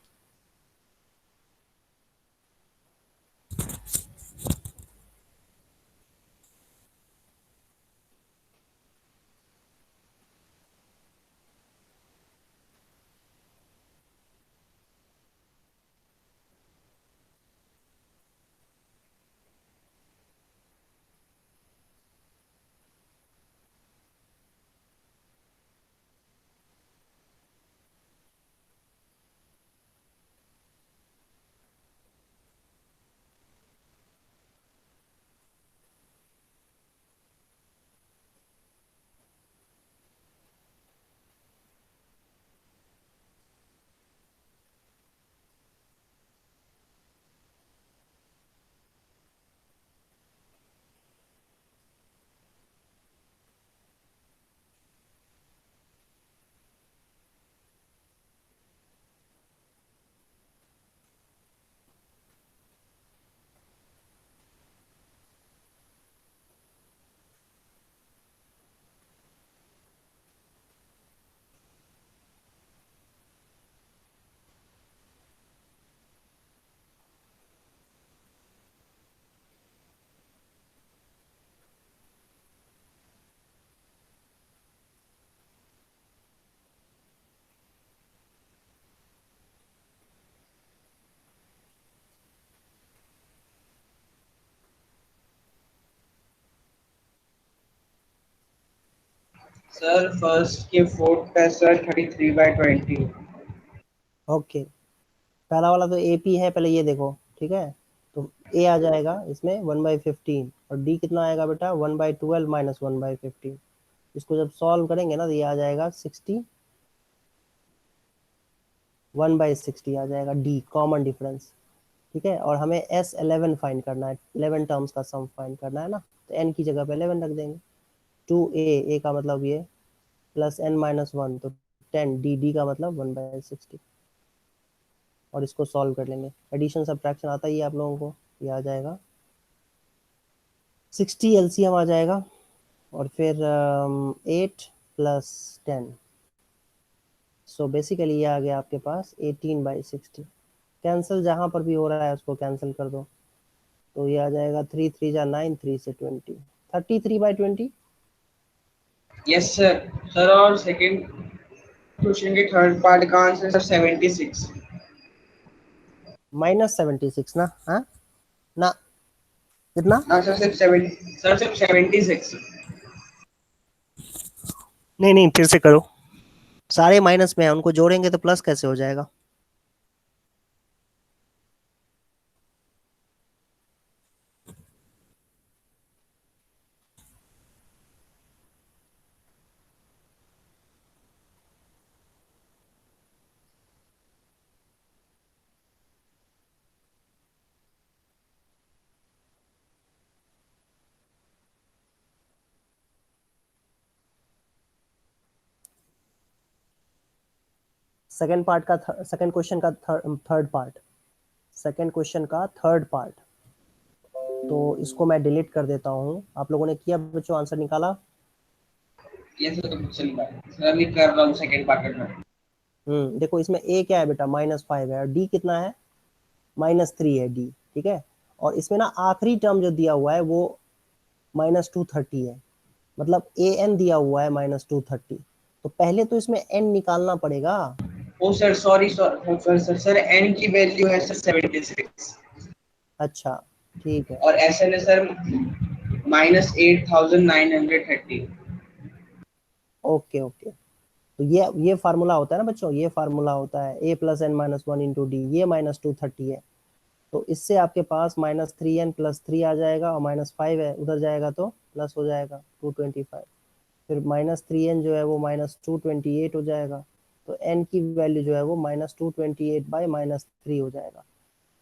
सर फर्स्ट के फोर्थ पे सर 33/20। ओके, पहला वाला तो ए पी है, पहले ये देखो, ठीक है। तो ए आ जाएगा इसमें 1/15, और डी कितना आएगा बेटा 1/12 माइनस 1/15। इसको जब सॉल्व करेंगे ना तो ये आ जाएगा 60, 1/60 आ जाएगा, डी कॉमन डिफरेंस, ठीक है। और हमें S11 फाइंड करना है, 11 टर्म्स का सम फाइंड करना है ना, तो n की जगह पे 11 रख देंगे। 2a, a का मतलब ये, प्लस n-1 तो 10, डी का मतलब 1/60, और इसको सॉल्व कर लेंगे। एडिशन सब्ट्रैक्शन आता ही है आप लोगों को, ये आ जाएगा 60 एलसीएम आ जाएगा, और फिर 8 प्लस 10, सो बेसिकली ये आ गया आपके पास 18/60। कैंसिल जहाँ पर भी हो रहा है उसको कैंसिल कर दो, तो ये आ जाएगा 3 3 जा 9, 3 से 20, 33/20। Yes sir. सर और सेकंड क्वेश्चन के थर्ड पार्ट का आंसर सर 76। -76 ना, हाँ ना, कितना? हाँ सर सिर्फ 70, सर सिर्फ 76। नहीं नहीं, फिर से करो, सारे माइनस में है, उनको जोड़ेंगे तो प्लस कैसे हो जाएगा? सेकंड पार्ट का, सेकंड क्वेश्चन का थर्ड पार्ट, सेकंड क्वेश्चन का थर्ड पार्ट, तो इसको मैं डिलीट कर देता हूँ। आप लोगों ने किया बच्चों, आंसर निकाला? यस सर, तो चल रहा है सर, अभी कर रहा हूँ सेकंड पार्ट का। देखो इसमें ए क्या है बेटा, -5 है, और डी कितना है, -3 है डी, ठीक है। और इसमें ना आखिरी टर्म जो दिया हुआ है वो -230 है, मतलब ए एन दिया हुआ है -230, तो पहले तो इसमें एन निकालना पड़ेगा। Oh sir sorry sir sir sir n की वैल्यू है सर 76, अच्छा ठीक है, और एस एन है सर -8930। Okay okay. तो ये फार्मूला होता है ना बच्चों, ये फार्मूला होता है a plus n minus one into d, ये -230 है, तो इससे आपके पास -3n+3 आ जाएगा, और -5 है उधर जाएगा तो प्लस हो जाएगा 225, फिर -3n जो है वो -228 हो जाएगा, तो n की वैल्यू जो है वो -228/-3 हो जाएगा।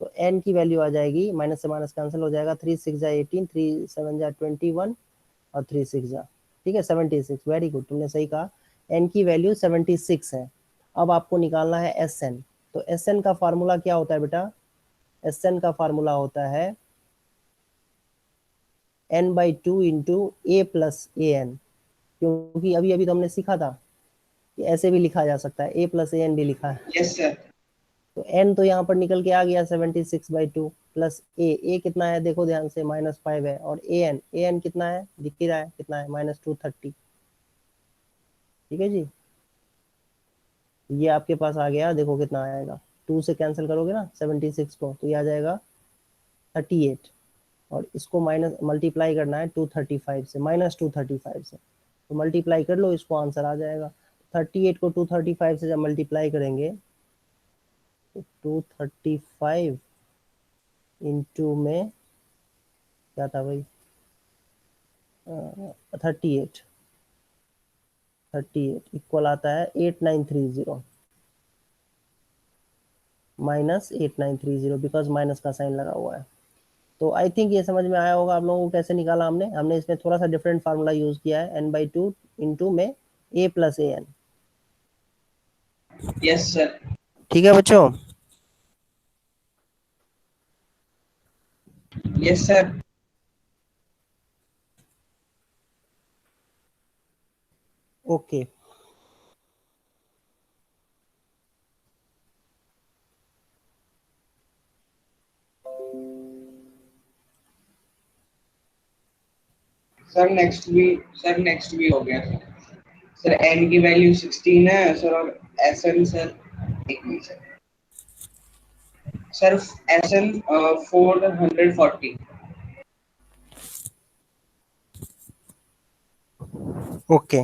तो n की वैल्यू आ जाएगी, माइनस से माइनस कैंसिल हो जाएगा, 3 6 जा 18, 3 7 जा 21, और 3 6 जा, ठीक है 76, वेरी गुड, तुमने सही कहा, n की वैल्यू 76 है। अब आपको निकालना है Sn, तो Sn का फार्मूला क्या होता है बेटा, Sn का फार्मूला होता है n/2 into a plus a n, क्योंकि अभी अभी तो हमने सीखा था कि ऐसे भी लिखा जा सकता है, a प्लस ए एन भी लिखा है, यस सर। तो n तो यहाँ पर निकल के आ गया 76/2, प्लस ए कितना है देखो ध्यान से, -5 है, और ए एन कितना है दिख ही रहा है, कितना है -230, ठीक है जी। ये आपके पास आ गया, देखो कितना आएगा, 2 से कैंसिल करोगे ना 76 को, तो ये आ जाएगा 38, और इसको माइनस मल्टीप्लाई करना है 235 से, -235 से, तो मल्टीप्लाई कर लो, इसको आंसर आ जाएगा। 38 को 235 से जब मल्टीप्लाई करेंगे तो 235 इंटू में क्या था भाई, 38, 38 इक्वल आता है 8930 -8930, बिकॉज माइनस का साइन लगा हुआ है। तो आई थिंक ये समझ में आया होगा आप लोगों को कैसे निकाला हमने, इसमें थोड़ा सा डिफरेंट फार्मूला यूज किया है, n/2 इंटू में a plus a n, yes sir. ठीक है बच्चों। Yes sir. ओके, नेक्स्ट भी हो गया सर। सर एन की वैल्यू 16 है सर, और एस एन सर, एक minute sir, S n 440। Okay.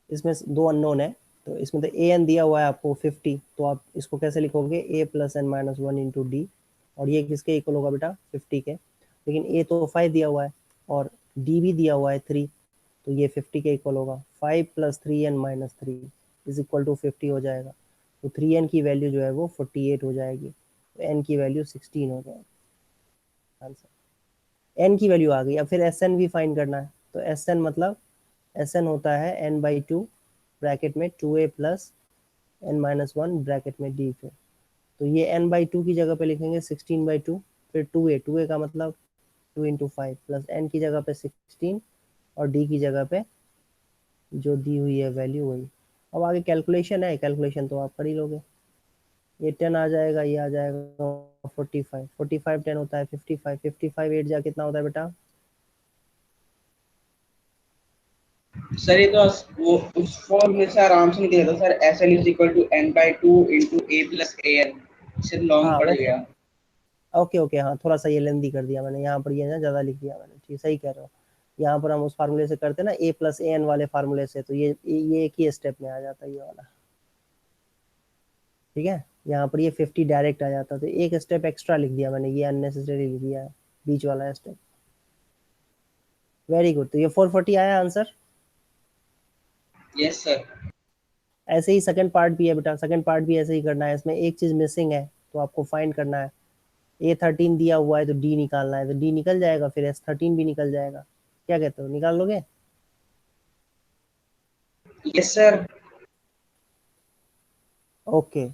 इसमें दो अननोन है, तो इसमें तो ए एन दिया हुआ है आपको 50, तो आप इसको कैसे लिखोगे, a plus n minus one into d, और ये किसके इक्वल होगा बेटा, 50 के। लेकिन ए तो 5 दिया हुआ है और डी भी दिया हुआ है 3, तो ये 50 के इक्वल होगा। 5 plus 3 n minus 3 is equal to 50 हो जाएगा। तो 3 एन की वैल्यू जो है वो 48 हो जाएगी, तो एन की वैल्यू 16 हो जाएगी आंसर। एन की वैल्यू आ गई, अब फिर एस एन भी फाइंड करना है। तो एस एन मतलब एस एन होता है एन बाई टू ब्रैकेट में 2a plus n minus one bracket में डी पे। तो ये एन बाई टू की जगह पे लिखेंगे 16/2, फिर 2a का मतलब 2 इंटू फाइव प्लस एन की जगह पे 16 और डी की जगह पे जो दी हुई है वैल्यू वही। अब आगे कैलकुलेशन है, कैलकुलेशन तो आप कर ही लोगे। ये 10 आ जाएगा, ये आ जाएगा 45, 45 10 होता है 55, 55 8 जा कितना होता है बेटा, सर ये तो वो उस फॉर्मूले से आराम से निकल जाता sir, S n is equal to n by two into a plus a n, इससे लॉन्ग हाँ पड़ वैसे, गया। ओके ओके, हाँ थोड़ा सा ये लेंदी कर दिया मैंने, यहाँ पर ये ना ज़्यादा लिख दिया मैंने, ठीक सही कह रहे हो। यहाँ पर हम उस फार्मूले से करते हैं ना ए प्लस ए एन वाले फार्मूले से, तो ये एक ही स्टेप में आ जाता है ये वाला, ठीक है। यहाँ पर ये 50 डायरेक्ट आ जाता, तो एक स्टेप एक्स्ट्रा लिख दिया मैंने, ये अननेसेसरी लिख दिया है बीच वाला स्टेप। वेरी गुड, तो ये 440 आया आंसर। Yes sir. ऐसे ही सेकंड पार्ट भी है बेटा, सेकंड पार्ट भी ऐसे ही करना है, इसमें एक चीज़ मिसिंग है, तो आपको फाइंड करना है। A13 दिया हुआ है तो डी निकालना है, तो डी निकल जाएगा, फिर S13 भी निकल जाएगा। क्या कहते हो, निकाल लोगे? Yes sir. ओके,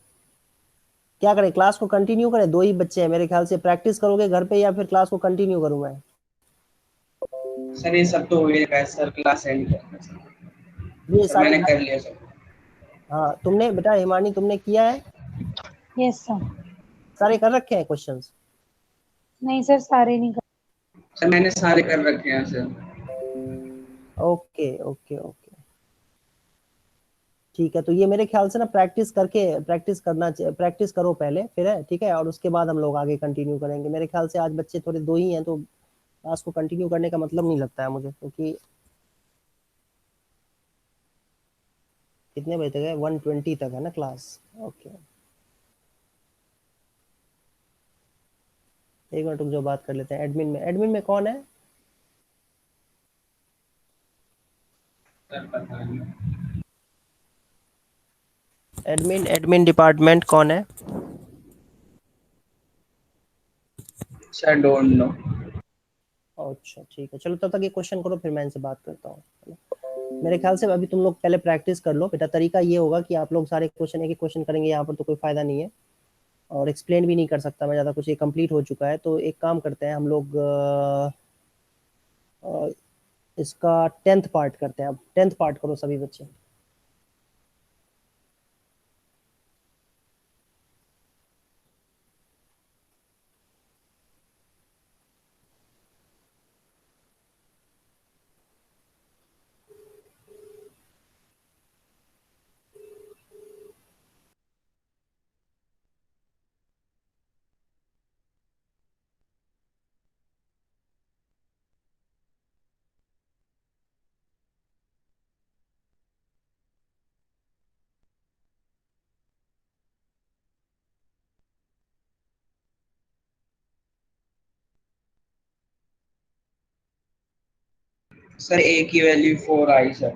क्या करें, क्लास को कंटिन्यू करें? दो ही बच्चे हैं मेरे ख्याल से, प्रैक्टिस करोगे घर पे या फिर क्लास को कंटिन्यू करूं मैं? सर ये सब तो हो गया है सर, क्लास एंड करना सर। ये सर सारे मैंने कर लिया सर। हाँ तुमने बेटा, हिमानी तुमने किया है? Yes sir. सारे कर रखे हैं क्वेश्चंस? नहीं सर, सारे नहीं कर। सर मैंने सारे कर रखे हैं सर। ओके ओके ओके, ठीक है। तो ये मेरे ख्याल से ना प्रैक्टिस करके, प्रैक्टिस करना चाहिए, प्रैक्टिस करो पहले, फिर है ठीक है, और उसके बाद हम लोग आगे कंटिन्यू करेंगे। मेरे ख्याल से आज बच्चे थोड़े दो ही हैं, तो क्लास को कंटिन्यू करने का मतलब नहीं लगता है मुझे, क्योंकि कितने बजे तक है, 1:20 तक है ना क्लास। ओके, एक मिनट रुक जाओ, बात कर लेते हैं। एडमिन में, एडमिन में कौन है? सर पता नहीं। एडमिन, एडमिन डिपार्टमेंट कौन है? Sir don't know. अच्छा ठीक है, चलो तब तक ये क्वेश्चन करो, फिर मैं इनसे बात करता हूँ। मेरे ख्याल से अभी तुम लोग पहले प्रैक्टिस कर लो बेटा। तरीका ये होगा कि आप लोग सारे क्वेश्चन एक एक क्वेश्चन करेंगे, यहाँ पर तो कोई फायदा नहीं है, और एक्सप्लेन भी नहीं कर सकता मैं ज़्यादा कुछ, ये कंप्लीट हो चुका है। तो एक काम करते हैं हम लोग, इसका 10th पार्ट करते हैं। अब 10th पार्ट करो सभी बच्चे। सर ए की वैल्यू 4 आई सर।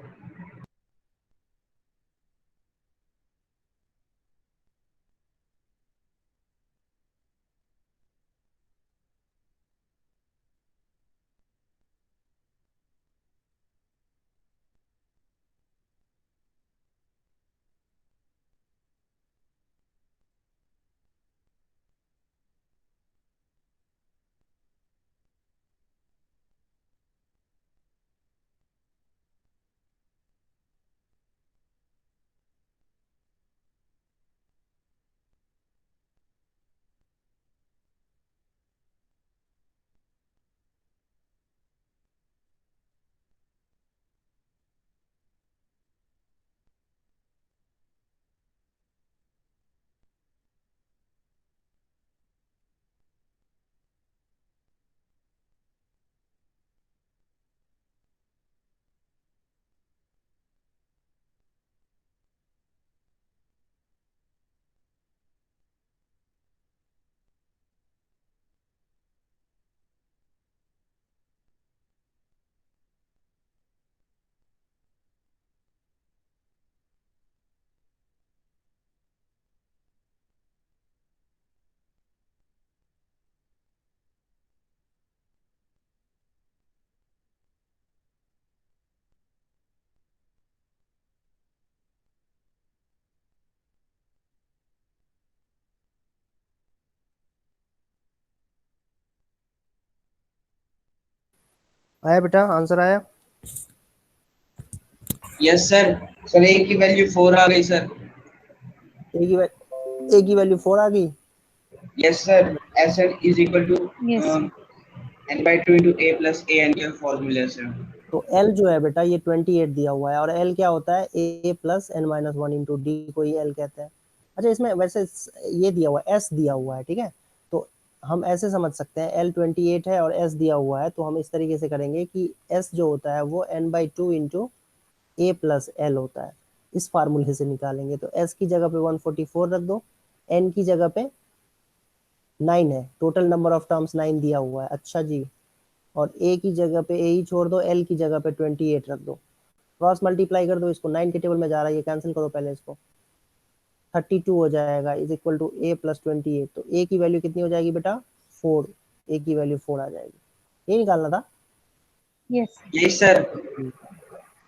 आया बेटा, आंसर आया? Yes sir. सर ए की वैल्यू 4 आ गई सर। ए की वैल्यू 4 आ गई। Yes sir. Sn is equal to Yes. n by 2 into a plus a n के फॉर्मूले से। तो L जो है बेटा ये 28 दिया हुआ है, और L क्या होता है, a plus n minus one into d को ही L कहते हैं। अच्छा, इसमें वैसे ये दिया हुआ है, S दिया हुआ है, ठीक है, तो हम ऐसे समझ सकते हैं L 28 है और S दिया हुआ है, तो हम इस तरीके से करेंगे कि S जो होता है वो n by two into a plus L होता है, इस फार्मूले से निकालेंगे। तो S की जगह पे 144 रख दो, N की जगह पे 9 है, टोटल नंबर ऑफ टर्म्स 9 दिया हुआ है। अच्छा जी, और ए की जगह पे ए ही छोड़ दो, एल की जगह पे 28 रख दो, क्रॉस मल्टीप्लाई कर दो इसको, 9 के टेबल में जा रहा है, ये कैंसिल करो पहले इसको, 32 हो जाएगा is equal to a plus 28। तो ए की वैल्यू कितनी हो जाएगी बेटा, 4, ए की वैल्यू 4 आ जाएगी। ये निकालना था। Yes. Yes sir.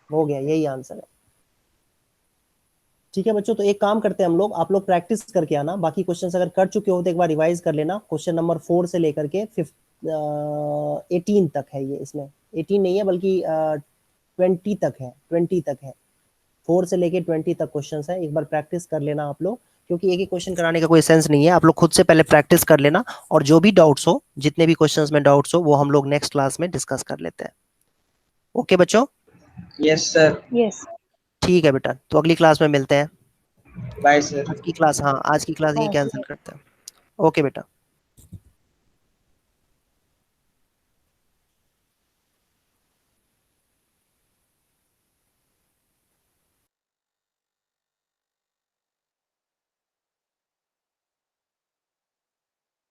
हो गया, यही आंसर है। ठीक है बच्चों, तो एक काम करते हैं हम लोग, आप लोग प्रैक्टिस करके आना, बाकी क्वेश्चंस अगर कर चुके हो तो एक बार रिवाइज कर लेना। क्वेश्चन नंबर 4 से लेकर के 18 तक है ये, इसमें 18 नहीं है बल्कि 20 तक है, 20 तक है, 4 से लेके 20 तक क्वेश्चंस है। एक बार प्रैक्टिस कर लेना आप लोग, क्योंकि एक ही क्वेश्चन कराने का कोई सेंस नहीं है, आप लोग खुद से पहले प्रैक्टिस कर लेना, और जो भी डाउट्स हो, जितने भी क्वेश्चंस में डाउट्स हो, वो हम लोग नेक्स्ट क्लास में डिस्कस कर लेते हैं। ओके बच्चों, यस सर। Yes. ठीक है बेटा, तो अगली क्लास में मिलते हैं। Bye sir. आज की क्लास, हाँ आज की क्लास यही Bye. कैंसिल करते हैं। ओके बेटा।